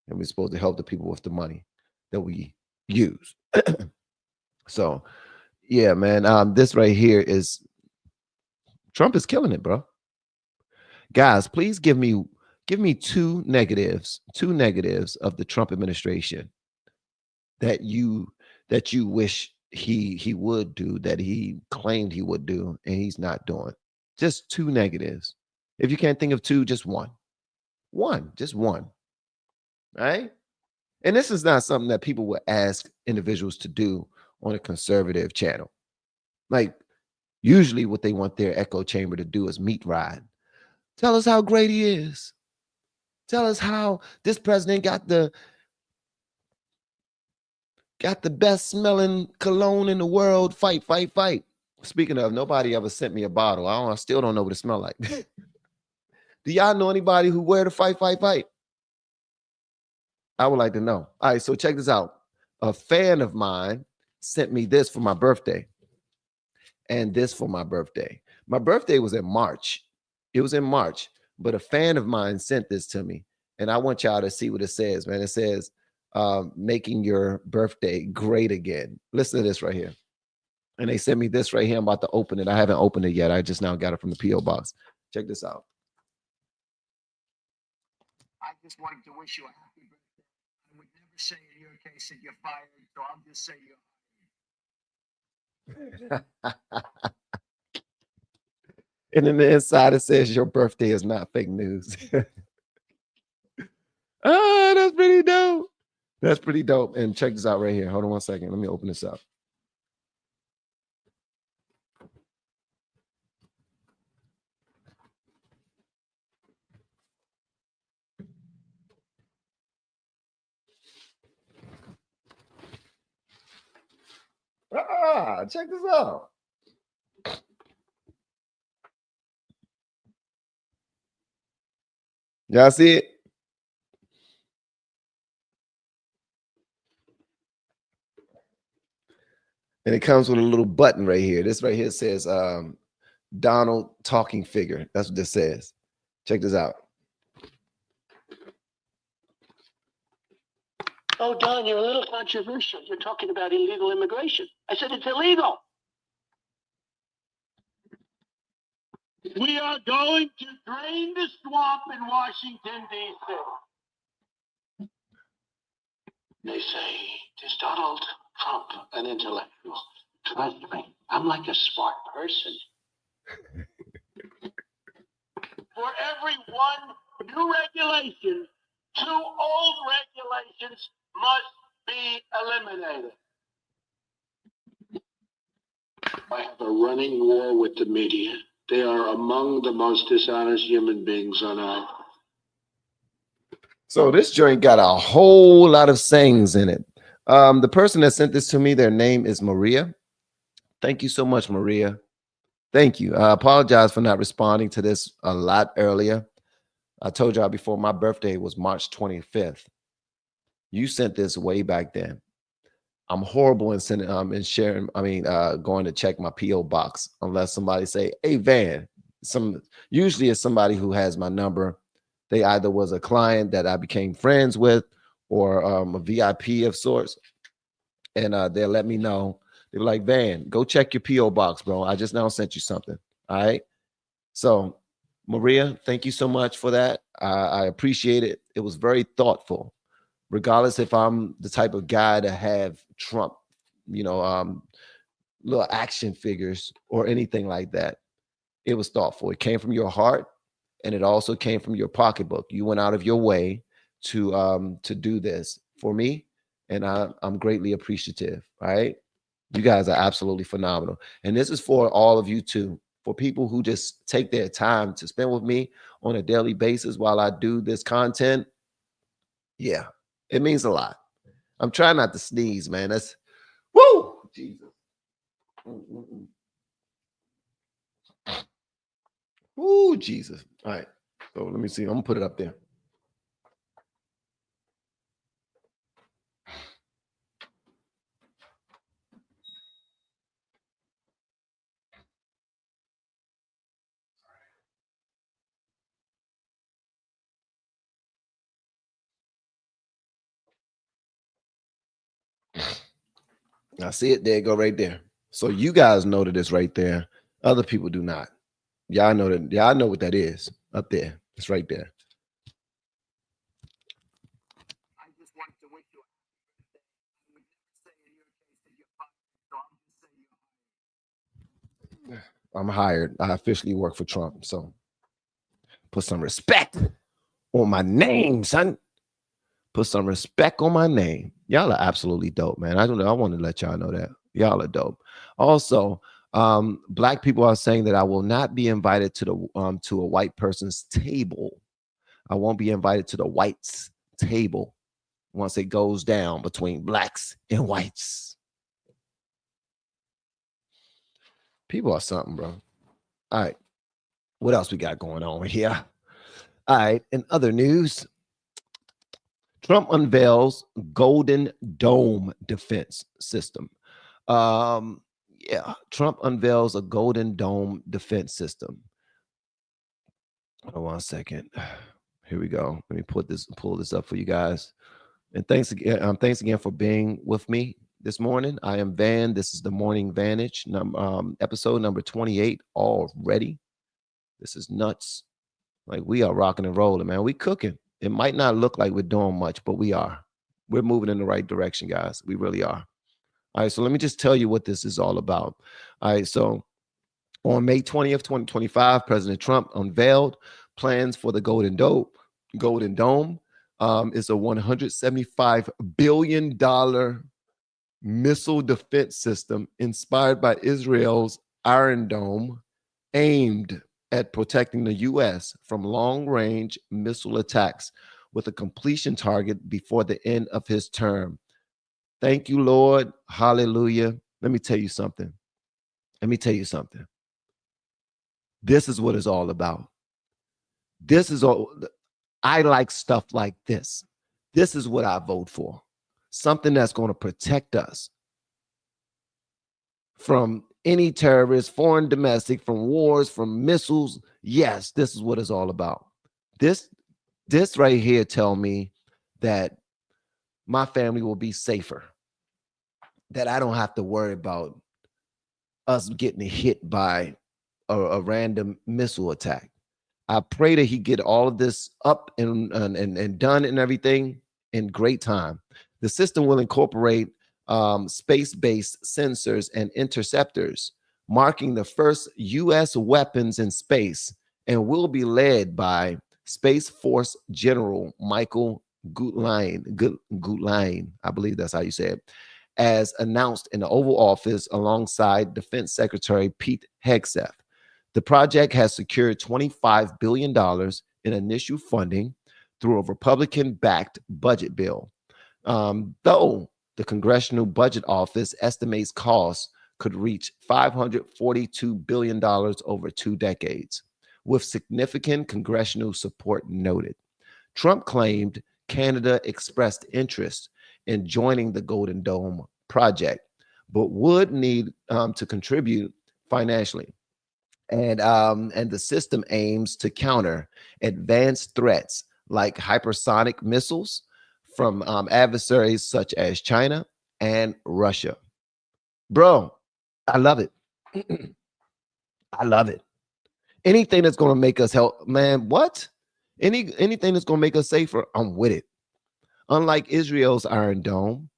And we're supposed to help the people with the money that we use. So, yeah, man, this right here is Trump is killing it, bro. Guys, please give me two negatives of the Trump administration that you wish he would do, that he claimed he would do and he's not doing. Just two negatives. If you can't think of two, just one. Just one. Right? And this is not something that people would ask individuals to do on a conservative channel. Like, usually what they want their echo chamber to do is meat ride. Tell us how great he is. Tell us how this president got the best smelling cologne in the world. Fight, fight, fight. Speaking of, nobody ever sent me a bottle. I still don't know what it smells like. Do y'all know anybody who wear the fight, fight, fight? I would like to know. All right, so check this out. A fan of mine sent me this for my birthday and this for my birthday. My birthday was in March. It was in March, but a fan of mine sent this to me, and I want y'all to see what it says, man. It says, making your birthday great again. Listen to this right here. And they sent me this right here. I'm about to open it. I haven't opened it yet. I just now got it from the P.O. box. Check this out. I just wanted to wish you a happy birthday. I would never say in your case that you're fired, so I'll just say you're And then the inside it says your birthday is not fake news. Oh, that's pretty dope. That's pretty dope. And check this out right here. Hold on one second. Let me open this up. Check this out. Y'all see it? And it comes with a little button right here. This right here says Donald talking figure. That's what this says. Check this out. Oh, Don, you're a little controversial. You're talking about illegal immigration. I said it's illegal. We are going to drain the swamp in Washington, D.C. They say, is Donald Trump an intellectual? Trust me, I'm like a smart person. For every one new regulation, 2 old regulations must be eliminated. I have a running war with the media. They are among the most dishonest human beings on earth. So this joint got a whole lot of sayings in it. The person that sent this to me, their name is Maria. Thank you so much, Maria. Thank you. I apologize for not responding to this a lot earlier. I told y'all before, my birthday was March 25th. You sent this way back then. I'm horrible in sending and sharing. Going to check my PO box unless somebody say, "Hey, Van." Usually it's somebody who has my number. They either was a client that I became friends with, or a VIP of sorts, and they'll let me know. They're like, "Van, go check your PO box, bro. I just now sent you something." All right. So, Maria, thank you so much for that. I appreciate it. It was very thoughtful. Regardless if I'm the type of guy to have Trump, little action figures or anything like that. It was thoughtful. It came from your heart, and it also came from your pocketbook. You went out of your way to do this for me, and I'm greatly appreciative. All right, you guys are absolutely phenomenal, and this is for all of you too. For people who just take their time to spend with me on a daily basis while I do this content, yeah, it means a lot. I'm trying not to sneeze, man. That's woo, Jesus. Woo, Jesus. All right. So let me see. I'm gonna put it up there. I see it. There you go, right there. So you guys know that it's right there. Other people do not. Y'all know that. Y'all know what that is up there. It's right there. I just wanted to wish you a happy birthday. I would never say in your case that you're fired, so I'm just saying you're hired. I'm hired. I officially work for Trump. So put some respect on my name, son. Put some respect on my name. Y'all are absolutely dope, man. I don't know. I want to let y'all know that. Y'all are dope. Also, black people are saying that I will not be invited to a white person's table. I won't be invited to the whites table once it goes down between blacks and whites. People are something, bro. All right. What else we got going on here? All right. In other news, Trump unveils Golden Dome defense system. Trump unveils a Golden Dome defense system. Hold on 1 second. Here we go. Let me pull this up for you guys. And thanks again for being with me this morning. I am Van. This is the Morning Vantage, episode number 28 already. This is nuts. Like, we are rocking and rolling, man. We cooking. It might not look like we're doing much, but we are. We're moving in the right direction, guys. We really are. All right, so let me just tell you what this is all about. All right, so on May 20th, 2025, President Trump unveiled plans for the Golden Dome. Golden Dome is a $175 billion missile defense system inspired by Israel's Iron Dome, aimed at protecting the U.S. from long-range missile attacks, with a completion target before the end of his term. Thank you, Lord. Hallelujah. Let me tell you something. This is what it's all about. This is all. I like stuff like this. This is what I vote for. Something that's going to protect us from any terrorists, foreign, domestic, from wars, from missiles. Yes, this is what it's all about. This this right here tell me that my family will be safer, that I don't have to worry about us getting hit by a random missile attack. I pray that he get all of this up and done and everything in great time. The system will incorporate space-based sensors and interceptors, marking the first U.S. weapons in space, and will be led by Space Force General Michael Gutlein, I believe that's how you say it, as announced in the Oval Office alongside Defense Secretary Pete Hegseth. The project has secured $25 billion in initial funding through a Republican backed budget bill. Though the Congressional Budget Office estimates costs could reach $542 billion over 2 decades, with significant congressional support noted. Trump claimed Canada expressed interest in joining the Golden Dome project, but would need to contribute financially. And the system aims to counter advanced threats like hypersonic missiles from adversaries such as China and Russia. Bro, I love it. I love it. Anything that's going to make us help, man. What? Anything that's going to make us safer, I'm with it. Unlike Israel's Iron Dome,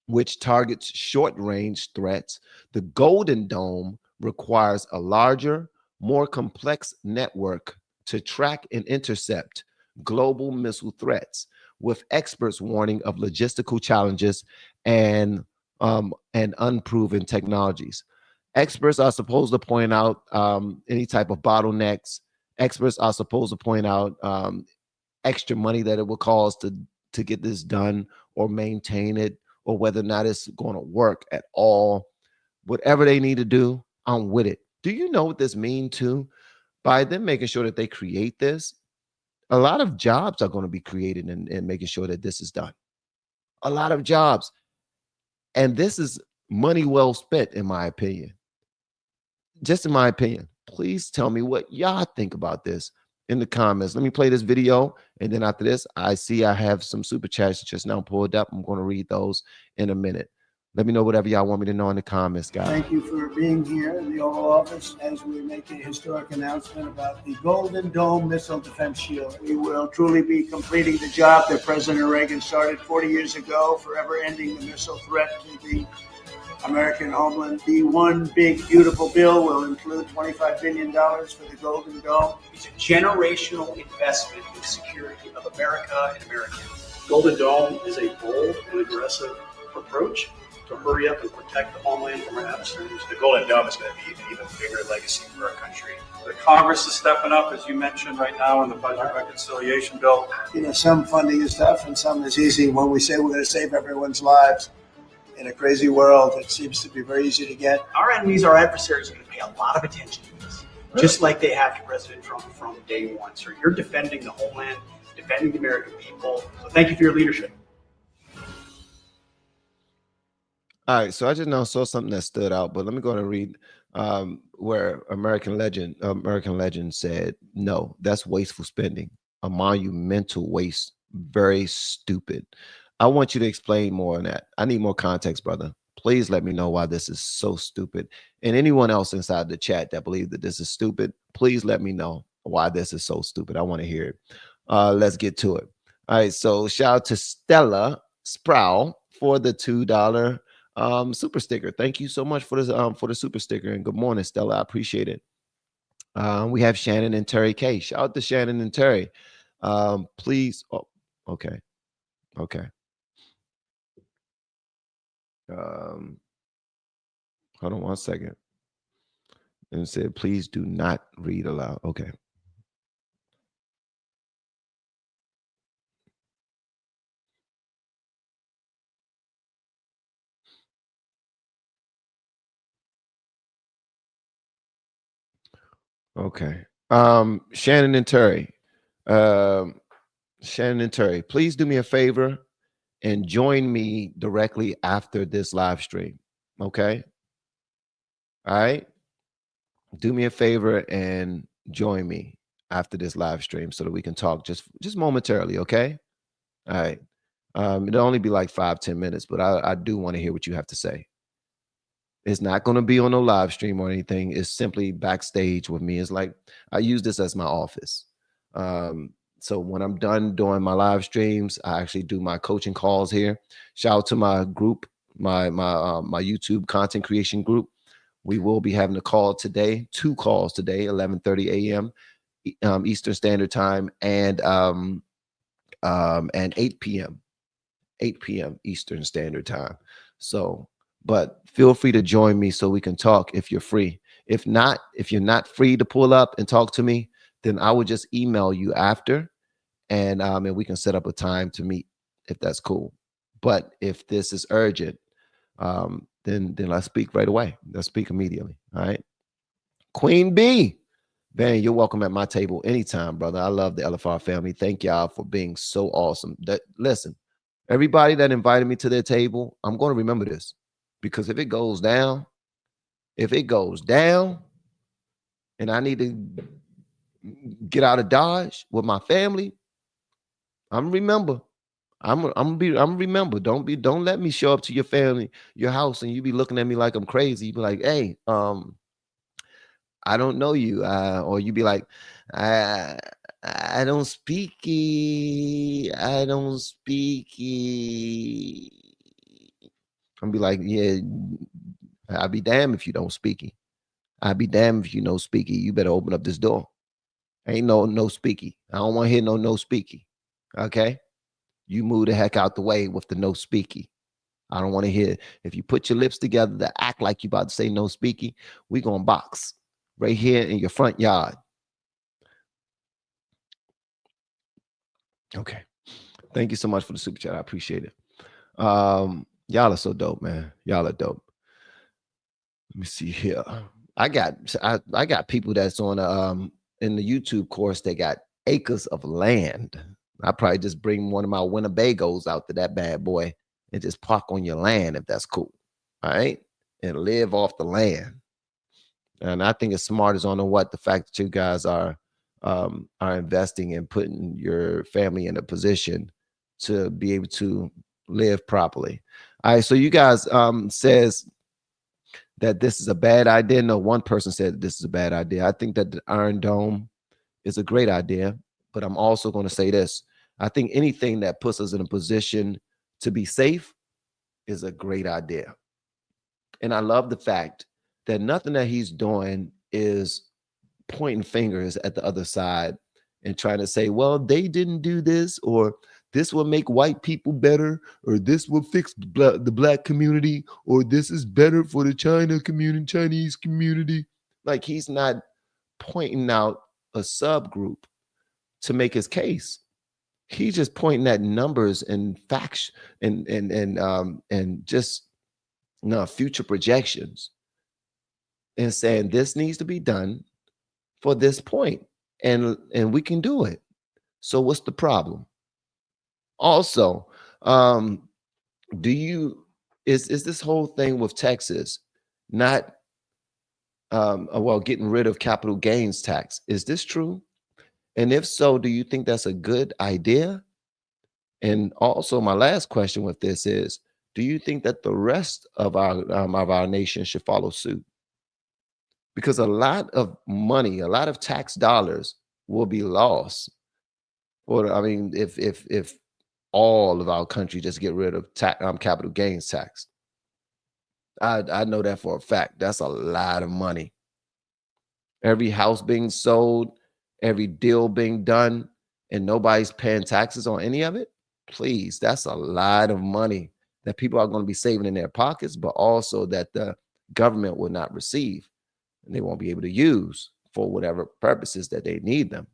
which targets short range threats, the Golden Dome requires a larger, more complex network to track and intercept global missile threats, with experts warning of logistical challenges and unproven technologies. Experts are supposed to point out any type of bottlenecks. Experts are supposed to point out extra money that it will cost to get this done or maintain it, or whether or not it's going to work at all. Whatever they need to do, I'm with it. Do you know what this means too? By them making sure that they create this, a lot of jobs are going to be created in making sure that this is done. A lot of jobs. And this is money well spent, in my opinion. Just in my opinion. Please tell me what y'all think about this in the comments. Let me play this video. And then after this, I see I have some super chats just now pulled up. I'm going to read those in a minute. Let me know whatever y'all want me to know in the comments, guys. Thank you for being here in the Oval Office as we make a historic announcement about the Golden Dome Missile Defense Shield. We will truly be completing the job that President Reagan started 40 years ago, forever ending the missile threat to the American homeland. The one big, beautiful bill will include $25 billion for the Golden Dome. It's a generational investment in the security of America and Americans. Golden Dome is a bold and aggressive approach to hurry up and protect the homeland from our adversaries. The Golden Dome is going to be an even bigger legacy for our country. The Congress is stepping up, as you mentioned, right now in the budget reconciliation bill. You know, some funding is tough and some is easy. When we say we're going to save everyone's lives in a crazy world, it seems to be very easy to get. Our enemies, our adversaries, are going to pay a lot of attention to this, just like they have to President Trump from day one. So you're defending the homeland, defending the American people. So thank you for your leadership. All right, so I just now saw something that stood out, but let me go and read where American Legend said, no, that's wasteful spending, a monumental waste, very stupid. I want you to explain more on that. I need more context, brother. Please let me know why this is so stupid. And anyone else inside the chat that believes that this is stupid, please let me know why this is so stupid. I want to hear it. Let's get to it. All right, so shout out to Stella Sproul for the $2 super sticker. Thank you so much for the super sticker, and good morning, Stella. I appreciate it. We have Shannon and Terry K. Shout out to Shannon and Terry. Please. Oh, okay. Hold on one second. And it said, please do not read aloud. Okay. Okay. Shannon and Terry. Shannon and Terry, please do me a favor and join me directly after this live stream. Okay. All right. Do me a favor and join me. after this live stream so that we can talk just momentarily, okay? All right. It'll only be like 5-10 minutes, but I do want to hear what you have to say. It's not going to be on a live stream or anything. It's simply backstage with me. It's like I use this as my office. So when I'm done doing my live streams, I actually do my coaching calls here. Shout out to my group, my YouTube content creation group. We will be having a call today, 2 calls today, 11:30 a.m. Eastern Standard Time and 8 p.m. 8 p.m. Eastern Standard Time. So, but feel free to join me so we can talk if you're free. If not, if you're not free to pull up and talk to me, then I would just email you after, and we can set up a time to meet if that's cool. But if this is urgent, then let's speak right away. Let's speak immediately. All right. Queen B. Van, you're welcome at my table anytime, brother. I love the LFR family. Thank y'all for being so awesome. Listen, everybody that invited me to their table, I'm going to remember this, because if it goes down, and I need to get out of Dodge with my family, I'm remember. I'm remember. Don't let me show up to your family, your house, and you be looking at me like I'm crazy. You be like, hey, I don't know you, or you be like, I don't speaky. I don't speaky. I'm be like, yeah, I'll be damned if you don't speaky. I'll be damned if you know speaky. You better open up this door. Ain't no speaky. I don't want to hear no speaky. Okay? You move the heck out the way with the no speaky. I don't want to hear. If you put your lips together to act like you about to say no speaky, we gonna box right here in your front yard. Okay. Thank you so much for the super chat. I appreciate it. Y'all are so dope, man. Y'all are dope. Let me see here. I got people that's on in the YouTube course. They got acres of land. I probably just bring one of my Winnebagos out to that bad boy and just park on your land if that's cool. All right, and live off the land. And I think it's smart as on the fact that you guys are investing and putting your family in a position to be able to live properly. All right, so you guys says that this is a bad idea. No, one person said this is a bad idea. I think that the Iron Dome is a great idea, but I'm also going to say this. I think anything that puts us in a position to be safe is a great idea. And I love the fact that nothing that he's doing is pointing fingers at the other side and trying to say, well, they didn't do this, or this will make white people better, or this will fix the black community, or this is better for the Chinese community. Like, he's not pointing out a subgroup to make his case. He's just pointing at numbers and facts and just future projections and saying this needs to be done for this point, and we can do it. So what's the problem? Also, is this whole thing with Texas not getting rid of capital gains tax? Is this true? And if so, do you think that's a good idea? And also, my last question with this is, do you think that the rest of our nation should follow suit? Because a lot of money, a lot of tax dollars will be lost. Or, I mean, if all of our country just get rid of capital gains tax, I know that for a fact. That's a lot of money. Every house being sold, every deal being done, and nobody's paying taxes on any of it. Please, that's a lot of money that people are going to be saving in their pockets, but also that the government will not receive and they won't be able to use for whatever purposes that they need them,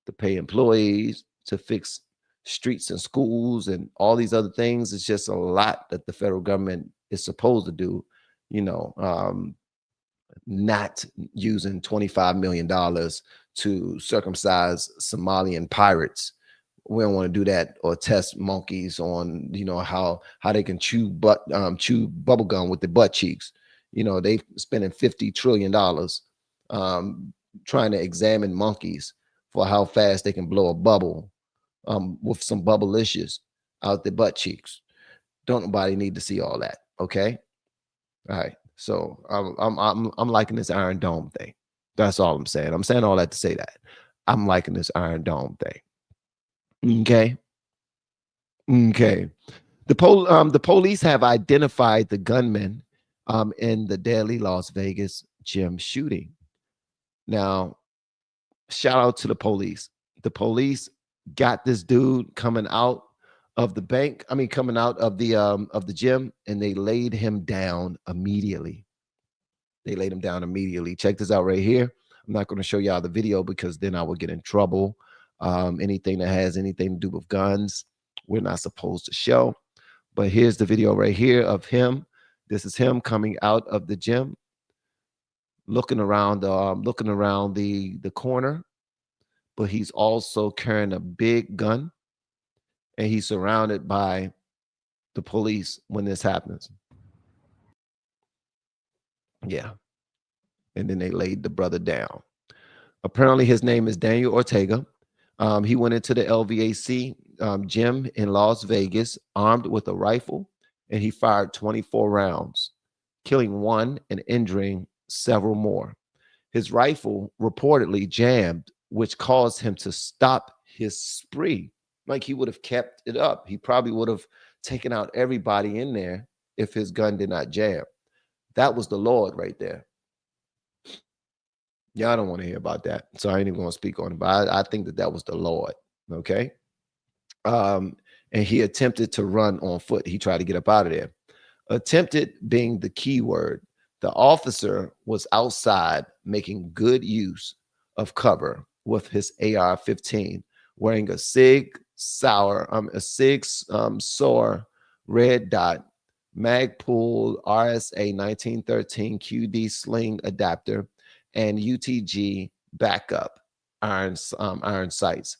to pay employees, to fix streets and schools and all these other things. It's just a lot that the federal government is supposed to do, not using $25 million to circumcise Somalian pirates. We don't want to do that, or test monkeys on, how they can chew bubble gum with their butt cheeks. They spending $50 trillion trying to examine monkeys for how fast they can blow a bubble with some bubblicious out their butt cheeks. Don't nobody need to see all that. Okay. All right. So I'm liking this Iron Dome thing. That's all I'm saying. I'm saying all that to say that I'm liking this Iron Dome thing. Okay. Okay. The police have identified the gunman in the deadly Las Vegas gym shooting. Now, shout out to the police. The police got this dude coming out of the bank. I mean, coming out of the gym, and they laid him down immediately. They laid him down immediately. Check this out right here. I'm not going to show y'all the video because then I will get in trouble. Anything that has anything to do with guns, we're not supposed to show. But here's the video right here of him. This is him coming out of the gym, looking around the corner, but he's also carrying a big gun, and he's surrounded by the police when this happens. Yeah. And then they laid the brother down. Apparently, his name is Daniel Ortega. He went into the LVAC gym in Las Vegas armed with a rifle, and he fired 24 rounds, killing one and injuring several more. His rifle reportedly jammed, which caused him to stop his spree. Like, he would have kept it up. He probably would have taken out everybody in there if his gun did not jam. That was the Lord right there. Y'all don't want to hear about that, so I ain't even going to speak on it. But I think that was the Lord. Okay. And he attempted to run on foot. He tried to get up out of there. Attempted being the key word. The officer was outside making good use of cover with his AR-15, wearing a Sig Sauer red dot Magpul RSA 1913 QD sling adapter and UTG backup iron sights.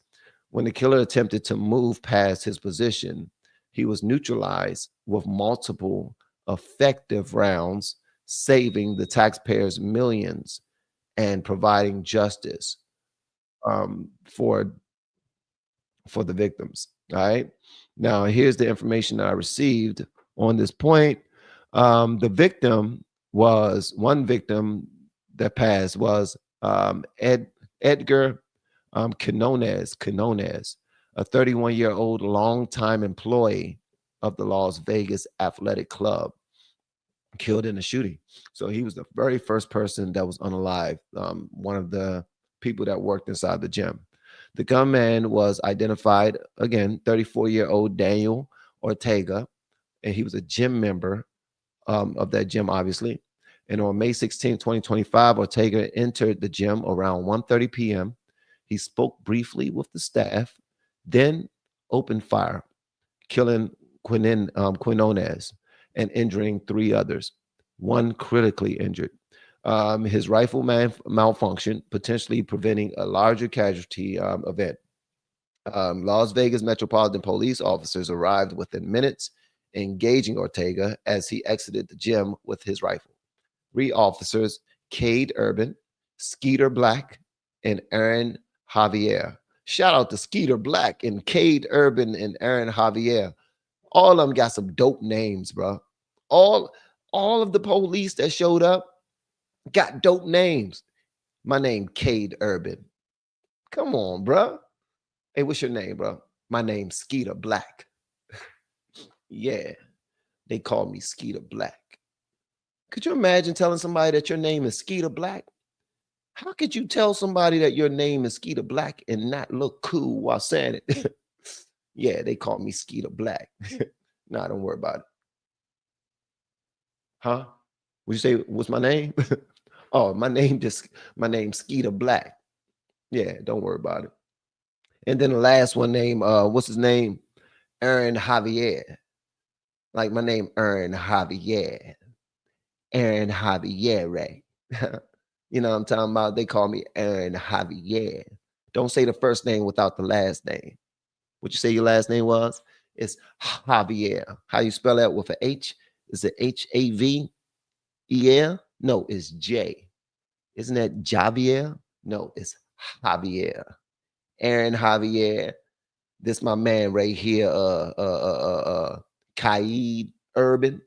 When the killer attempted to move past his position, he was neutralized with multiple effective rounds, saving the taxpayers millions and providing justice for the victims. All right. Now, here's the information that I received on this point. One victim that passed was Edgar Quinones, a 31-year-old longtime employee of the Las Vegas Athletic Club, killed in a shooting. So he was the very first person that was unalive, one of the people that worked inside the gym. The gunman was identified, again, 34-year-old Daniel Ortega, and he was a gym member of that gym, obviously. And on May 16, 2025, Ortega entered the gym around 1:30 p.m. He spoke briefly with the staff, then opened fire, killing Quinones and injuring 3 others, one critically injured. His rifle malfunctioned, potentially preventing a larger casualty event. Las Vegas Metropolitan Police officers arrived within minutes, engaging Ortega as he exited the gym with his rifle. 3 officers, Cade Urban, Skeeter Black, and Aaron Javier. Shout out to Skeeter Black and Cade Urban and Aaron Javier. All of them got some dope names, bro. All of the police that showed up got dope names. My name, Cade Urban. Come on, bro. Hey, what's your name, bro? My name's Skeeter Black. Yeah, they call me Skeeter Black. Could you imagine telling somebody that your name is Skeeter Black? How could you tell somebody that your name is Skeeter Black and not look cool while saying it? Yeah, they call me Skeeter Black. Nah, don't worry about it. Huh? Would you say what's my name? Oh, my name's Skeeter Black. Yeah, don't worry about it. And then the last one name, what's his name? Aaron Javier. Like my name, Aaron Javier. Aaron Javier. You know what I'm talking about? They call me Aaron Javier. Don't say the first name without the last name. What you say your last name was? It's Javier. How you spell that with an H? Is it H-A-V-E-R? No, it's J. Isn't that Javier? No, it's Javier. Aaron Javier. This my man right here, Kaid Urban.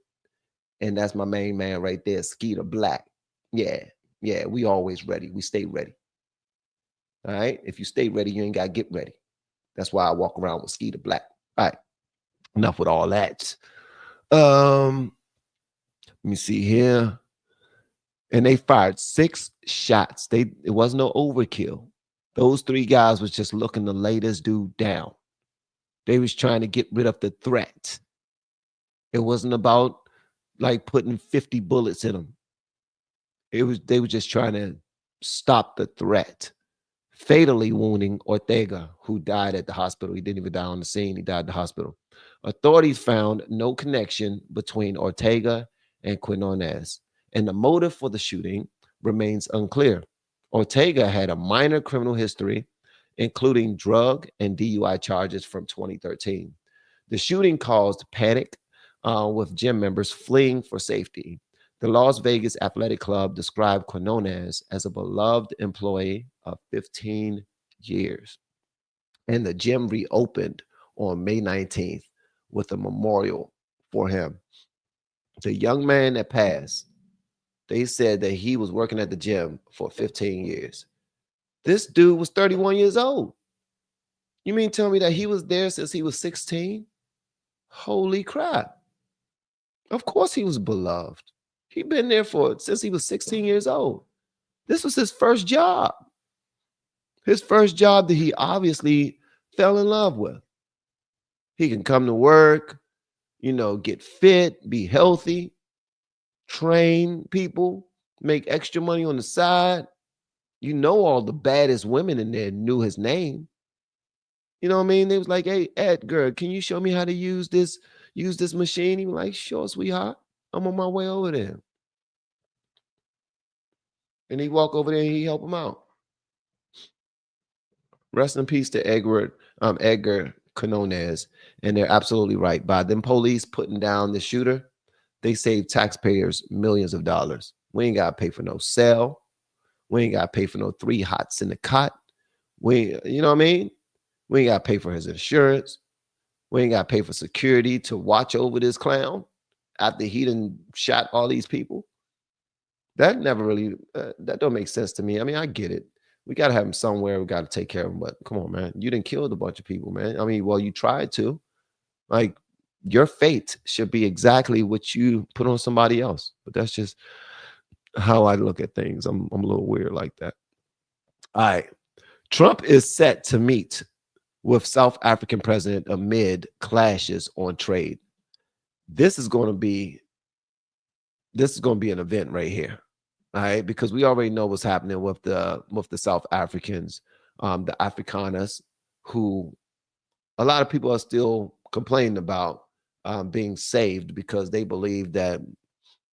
And that's my main man right there, Skeeter Black. Yeah, yeah, we always ready. We stay ready. All right. If you stay ready, you ain't got to get ready. That's why I walk around with Skeeter Black. All right. Enough with all that. Let me see here. And they fired 6 shots. It was no overkill. Those 3 guys was just looking to lay this dude down. They was trying to get rid of the threat. It wasn't about like putting 50 bullets in them. They were just trying to stop the threat. Fatally wounding Ortega, who died at the hospital. He didn't even die on the scene. He died at the hospital. Authorities found no connection between Ortega and Quinones, and the motive for the shooting remains unclear. Ortega had a minor criminal history, including drug and DUI charges from 2013. The shooting caused panic with gym members fleeing for safety. The Las Vegas Athletic Club described Quinones as a beloved employee of 15 years. And the gym reopened on May 19th with a memorial for him. The young man that passed, they said that he was working at the gym for 15 years. This dude was 31 years old. You mean tell me that he was there since he was 16? Holy crap. Of course he was beloved. He'd been there since he was 16 years old. This was his first job. His first job that he obviously fell in love with. He can come to work, get fit, be healthy, train people, make extra money on the side. All the baddest women in there knew his name. You know what I mean? They was like, hey, Edgar, can you show me how to use this machine? He was like, sure, sweetheart. I'm on my way over there. And he walk over there and he help him out. Rest in peace to Edgar Quinones. And they're absolutely right. By them police putting down the shooter, they saved taxpayers millions of dollars. We ain't got to pay for no cell. We ain't got to pay for no 3 hots in the cot. You know what I mean? We ain't got to pay for his insurance. We ain't got to pay for security to watch over this clown after he done shot all these people. That never really, that don't make sense to me. I mean, I get it. We got to have him somewhere. We got to take care of him. But come on, man. You didn't kill a bunch of people, man. I mean, well, you tried to. Like, your fate should be exactly what you put on somebody else. But that's just how I look at things. I'm a little weird like that. All right. Trump is set to meet with South African president amid clashes on trade. This is going to be an event right here. All right, because we already know what's happening with the South Africans, the Afrikaners, who a lot of people are still complaining about being saved because they believe that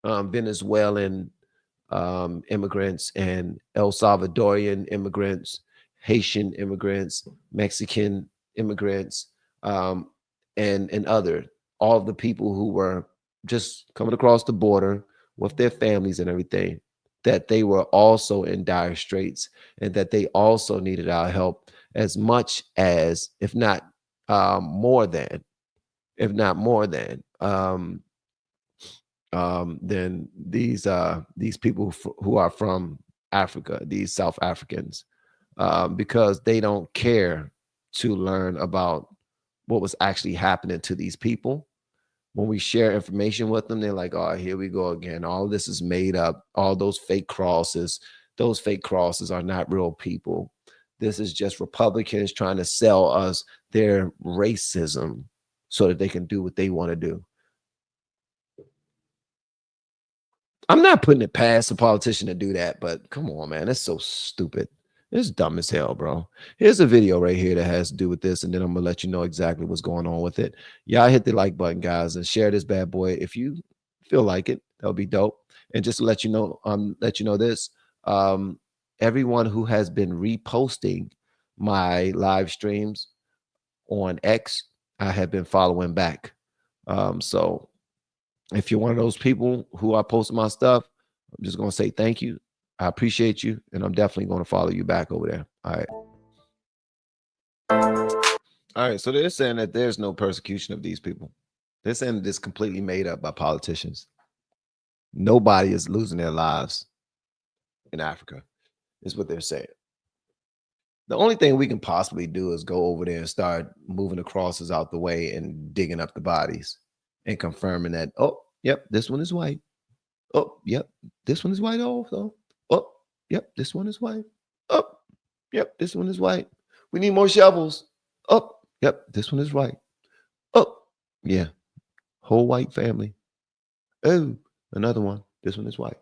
Venezuelan immigrants and El Salvadorian immigrants, Haitian immigrants, Mexican immigrants, and all of the people who were just coming across the border with their families and everything, that they were also in dire straits and that they also needed our help as much as, if not more than these people who are from Africa, these South Africans, because they don't care to learn about what was actually happening to these people. When we share information with them, they're like, oh, here we go again. All this is made up. All those fake crosses are not real people. This is just Republicans trying to sell us their racism so that they can do what they want to do. I'm not putting it past a politician to do that, but come on, man. That's so stupid. It's dumb as hell, bro. Here's a video right here that has to do with this, and then I'm going to let you know exactly what's going on with it. Y'all hit the like button, guys, and share this bad boy if you feel like it. That would be dope. And just to let you know this, everyone who has been reposting my live streams on X, I have been following back. So if you're one of those people who are posting my stuff, I'm just going to say thank you. I appreciate you, and I'm definitely going to follow you back over there. All right. All right. So they're saying that there's no persecution of these people. They're saying this completely made up by politicians. Nobody is losing their lives in Africa, is what they're saying. The only thing we can possibly do is go over there and start moving the crosses out the way and digging up the bodies and confirming that, oh, yep, this one is white. Oh, yep, this one is white also. Oh, yep, this one is white. Oh, yep, this one is white. We need more shovels. Oh, yep, this one is white. Oh, yeah, whole white family. Oh, another one. This one is white.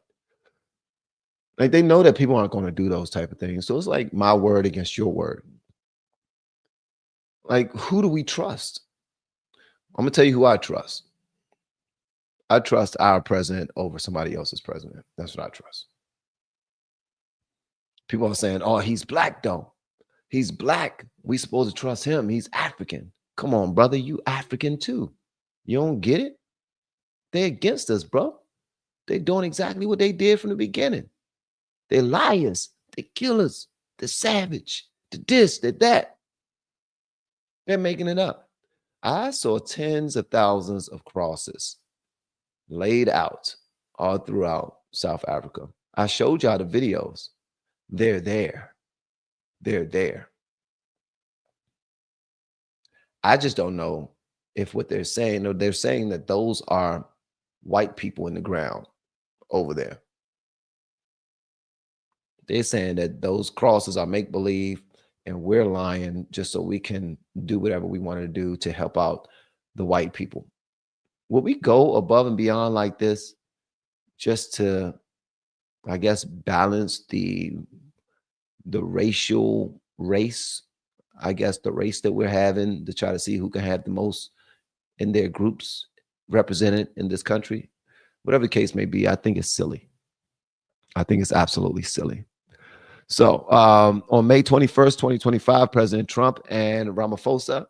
Like they know that people aren't going to do those type of things. So it's like my word against your word. Like, who do we trust? I'm gonna tell you who I trust. I trust our president over somebody else's president. That's what I trust. People are saying, oh, he's black though. He's black. We supposed to trust him. He's African. Come on, brother. You African too. You don't get it? They're against us, bro. They're doing exactly what they did from the beginning. They're liars. They're killers. They're savage. They're this, they're that. They're making it up. I saw tens of thousands of crosses laid out all throughout South Africa. I showed y'all the videos. They're there. They're there. I just don't know if what they're saying, or they're saying that those are white people in the ground over there. They're saying that those crosses are make-believe and we're lying just so we can do whatever we want to do to help out the white people. Will we go above and beyond like this just to, I guess, balance the racial race? I guess the race that we're having to try to see who can have the most in their groups represented in this country. Whatever the case may be, I think it's silly. I think it's absolutely silly. So on May 21st, 2025, President Trump and Ramaphosa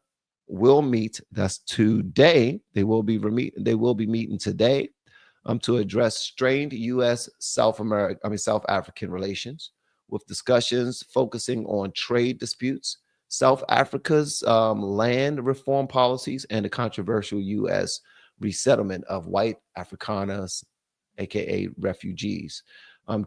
will meet. That's today. They will be meeting today to address strained U.S. South African relations, with discussions focusing on trade disputes, South Africa's land reform policies, and the controversial U.S. resettlement of white Afrikaners, aka refugees.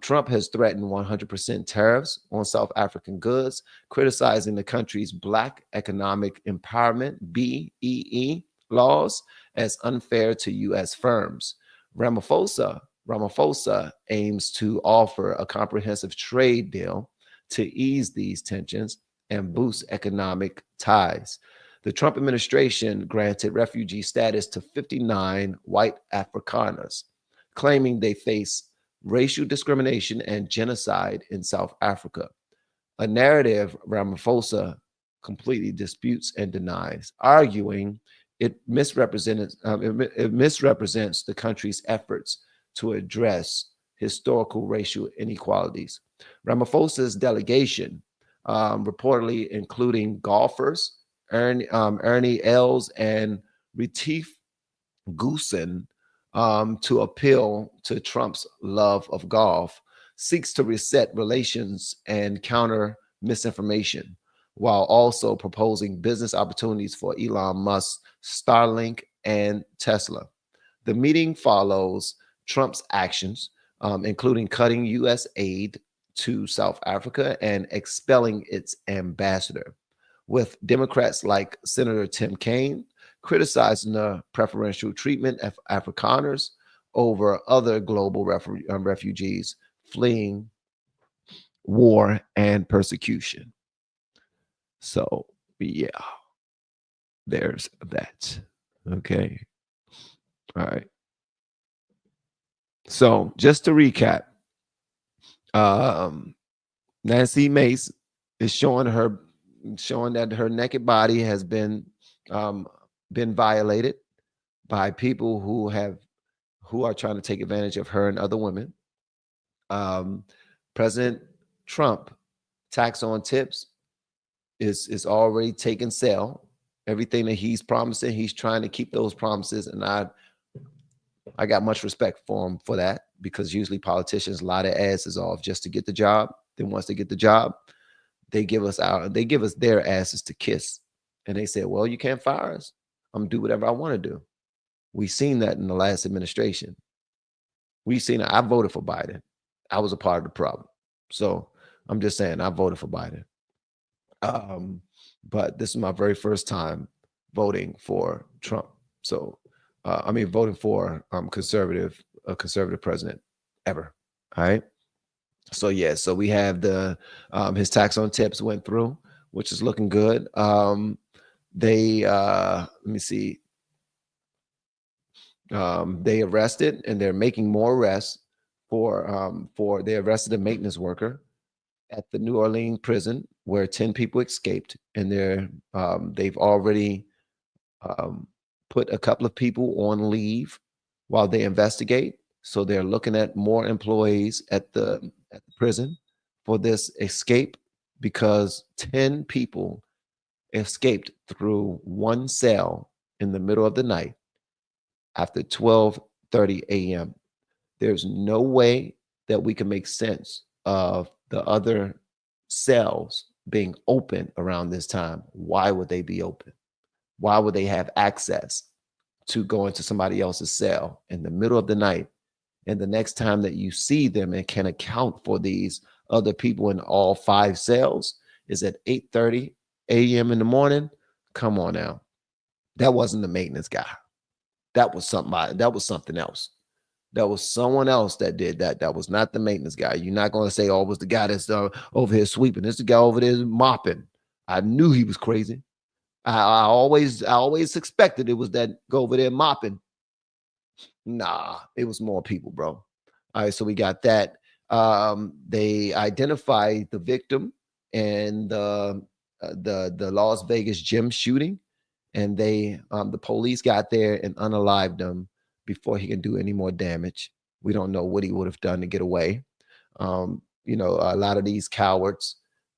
Trump has threatened 100% tariffs on South African goods, criticizing the country's Black Economic Empowerment (BEE) laws as unfair to U.S. firms. Ramaphosa aims to offer a comprehensive trade deal to ease these tensions and boost economic ties. The Trump administration granted refugee status to 59 white Afrikaners, claiming they face racial discrimination and genocide in South Africa, a narrative Ramaphosa completely disputes and denies, arguing it misrepresents the country's efforts to address historical racial inequalities. Ramaphosa's delegation, reportedly including golfers Ernie Els and Retief Goosen, to appeal to Trump's love of golf, seeks to reset relations and counter misinformation, while also proposing business opportunities for Elon Musk's Starlink and Tesla. The meeting follows Trump's actions, including cutting U.S. aid to South Africa and expelling its ambassador, with Democrats like Senator Tim Kaine criticizing the preferential treatment of Afrikaners over other global refugees fleeing war and persecution. So, yeah, there's that. Okay. All right. So, just to recap, Nancy Mace is showing that her naked body has been violated by people who are trying to take advantage of her and other women. President Trump tax on tips is already taken sale. Everything that he's promising, he's trying to keep those promises, and I got much respect for him for that. because usually politicians lie their asses off just to get the job. Then once they get the job, they give us their asses to kiss. And they said, well, you can't fire us. I'm gonna do whatever I want to do. We've seen that in the last administration. We've seen it. I voted for Biden. I was a part of the problem. So I'm just saying I voted for Biden. But this is my very first time voting for Trump. So voting for a conservative president ever. All right. So yeah, so we have the his tax on tips went through, which is looking good. They let me see. They arrested, and they're making more arrests for they arrested a maintenance worker at the New Orleans prison where 10 people escaped, and they've already put a couple of people on leave while they investigate. So they're looking at more employees at the prison for this escape, because 10 people escaped through one cell in the middle of the night after 12:30 a.m. There's no way that we can make sense of the other cells being open around this time. Why would they be open? Why would they have access to go into somebody else's cell in the middle of the night? And the next time that you see them and can account for these other people in all 5 cells is at 8:30 a.m. in the morning. Come on now. That wasn't the maintenance guy. That was something else. That was someone else that did that. That was not the maintenance guy. You're not going to say, oh, it was the guy that's over here sweeping. This is the guy over there mopping. I knew he was crazy. I always suspected it was that go over there mopping. Nah, it was more people, bro. All right, so we got that. They identified the victim and the Las Vegas gym shooting, and the police got there and unalived him before he can do any more damage. We don't know what he would have done to get away. A lot of these cowards,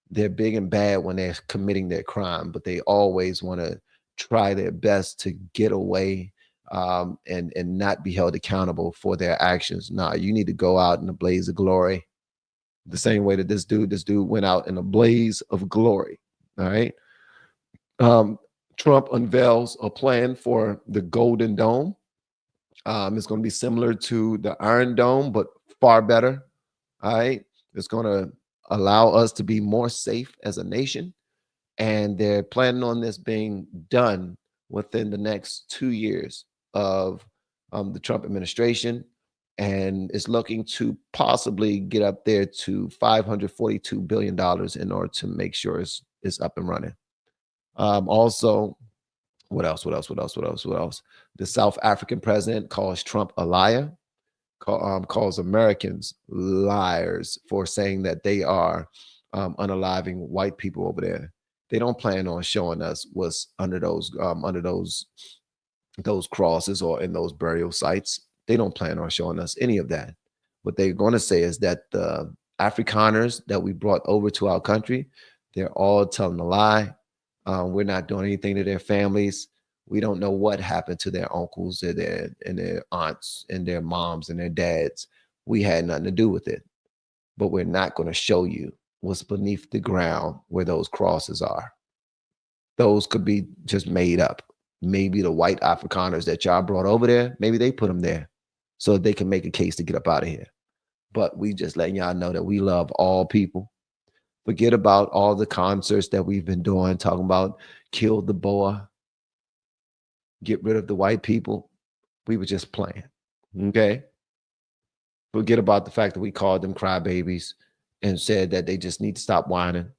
they're big and bad when they're committing their crime, but they always want to try their best to get away and not be held accountable for their actions. Nah, you need to go out in a blaze of glory, the same way that this dude went out in a blaze of glory. All right. Trump unveils a plan for the Golden Dome. It's going to be similar to the Iron Dome, but far better. All right. It's going to allow us to be more safe as a nation. And they're planning on this being done within the next 2 years of the Trump administration. And it's looking to possibly get up there to $542 billion in order to make sure it's up and running. Also, what else? The South African president calls Trump a liar, calls Americans liars for saying that they are unaliving white people over there. They don't plan on showing us what's under those crosses or in those burial sites. They don't plan on showing us any of that. What they're going to say is that the Afrikaners that we brought over to our country, they're all telling a lie. We're not doing anything to their families. We don't know what happened to their uncles and their aunts and their moms and their dads. We had nothing to do with it. But we're not going to show you what's beneath the ground where those crosses are. Those could be just made up. Maybe the white Afrikaners that y'all brought over there, maybe they put them there so they can make a case to get up out of here. But we just letting y'all know that we love all people. Forget about all the concerts that we've been doing, talking about kill the boa, get rid of the white people. We were just playing, okay? Forget about the fact that we called them crybabies and said that they just need to stop whining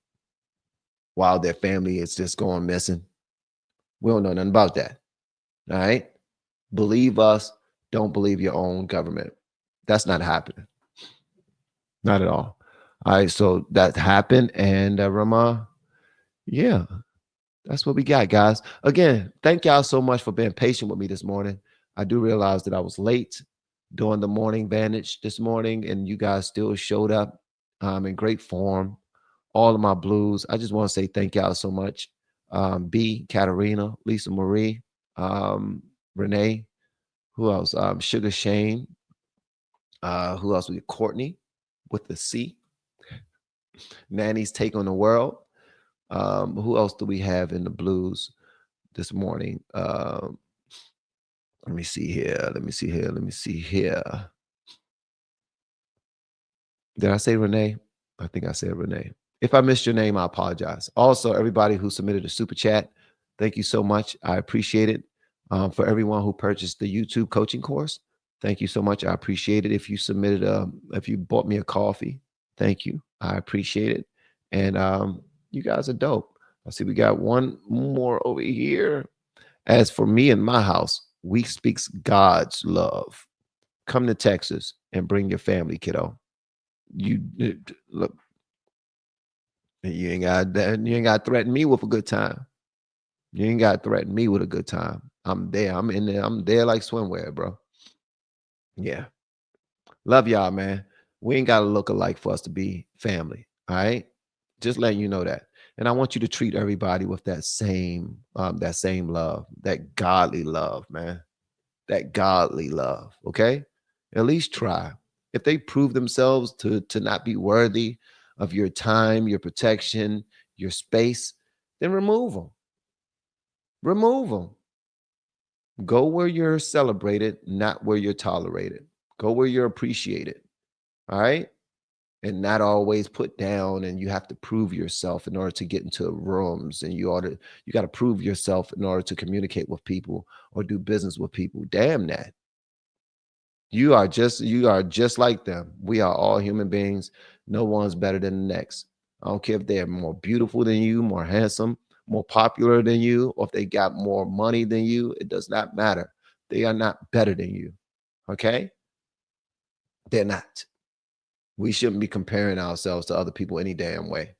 while their family is just going missing. We don't know nothing about that, all right? Believe us, don't believe your own government. That's not happening. Not at all. All right, so that happened, and yeah, that's what we got, guys. Again, thank y'all so much for being patient with me this morning. I do realize that I was late doing the morning Vantage this morning, and you guys still showed up in great form. All of my blues. I just want to say thank y'all so much. B, Katarina, Lisa Marie, Renee, who else? Sugar Shane, Who else? We got Courtney with the C. Nanny's Take on the World. Who else do we have in the blues this morning? Let me see here. Did I say Renee? I think I said Renee. If I missed your name, I apologize. Also, everybody who submitted a super chat, thank you so much. I appreciate it. For everyone who purchased the YouTube coaching course, thank you so much. I appreciate it. If you submitted, if you bought me a coffee, thank you. I appreciate it. And you guys are dope. I see we got one more over here. As for me and my house, we speaks God's love. Come to Texas and bring your family, kiddo. You look. You ain't got to threaten me with a good time. You ain't got to threaten me with a good time. I'm there. I'm in there. I'm there like swimwear, bro. Yeah. Love y'all, man. We ain't got to look alike for us to be family. All right. Just letting you know that. And I want you to treat everybody with that same love, that godly love, man. That godly love. Okay. At least try. If they prove themselves to not be worthy of your time, your protection, your space, then remove them. Remove them. Go where you're celebrated, not where you're tolerated. Go where you're appreciated. All right. And not always put down, and you have to prove yourself in order to get into rooms, and you got to prove yourself in order to communicate with people or do business with people. Damn that. You are just like them. We are all human beings. No one's better than the next. I don't care if they're more beautiful than you, more handsome, more popular than you, or if they got more money than you. It does not matter. They are not better than you. Okay? They're not. We shouldn't be comparing ourselves to other people any damn way.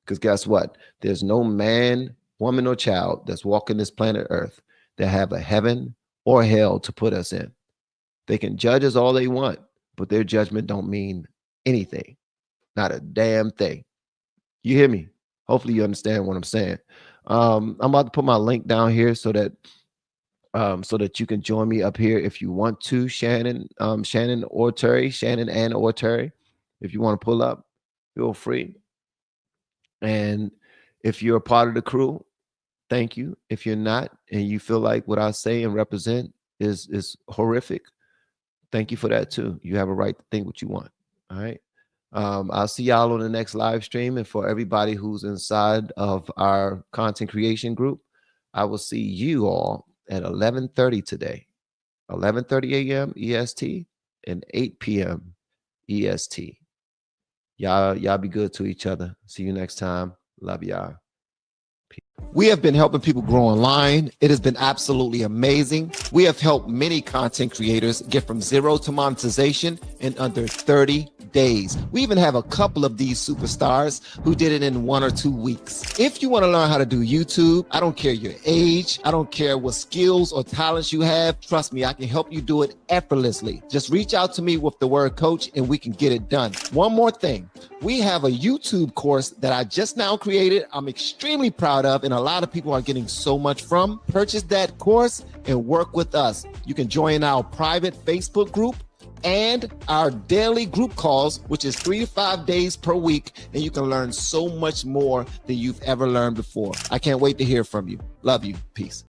Because guess what? There's no man, woman, or child that's walking this planet Earth that have a heaven or hell to put us in. They can judge us all they want, but their judgment don't mean anything. Not a damn thing. You hear me? Hopefully you understand what I'm saying. I'm about to put my link down here so that you can join me up here if you want to, Shannon and or Terry. If you want to pull up, feel free. And if you're a part of the crew, thank you. If you're not, and you feel like what I say and represent is horrific, thank you for that too. You have a right to think what you want. All right. I'll see y'all on the next live stream. And for everybody who's inside of our content creation group, I will see you all at 11:30 today, 11:30 a.m. EST and 8 p.m. EST. Y'all be good to each other. See you next time. Love y'all. We have been helping people grow online. It has been absolutely amazing. We have helped many content creators get from zero to monetization in under 30 days. We even have a couple of these superstars who did it in 1 or 2 weeks. If you want to learn how to do YouTube, I don't care your age, I don't care what skills or talents you have. Trust me, I can help you do it effortlessly. Just reach out to me with the word coach and we can get it done. One more thing. We have a YouTube course that I just now created. I'm extremely proud of, and a lot of people are getting so much from. Purchase that course and work with us. You can join our private Facebook group and our daily group calls, which is 3 to 5 days per week, and you can learn so much more than you've ever learned before. I can't wait to hear from you. Love you. Peace.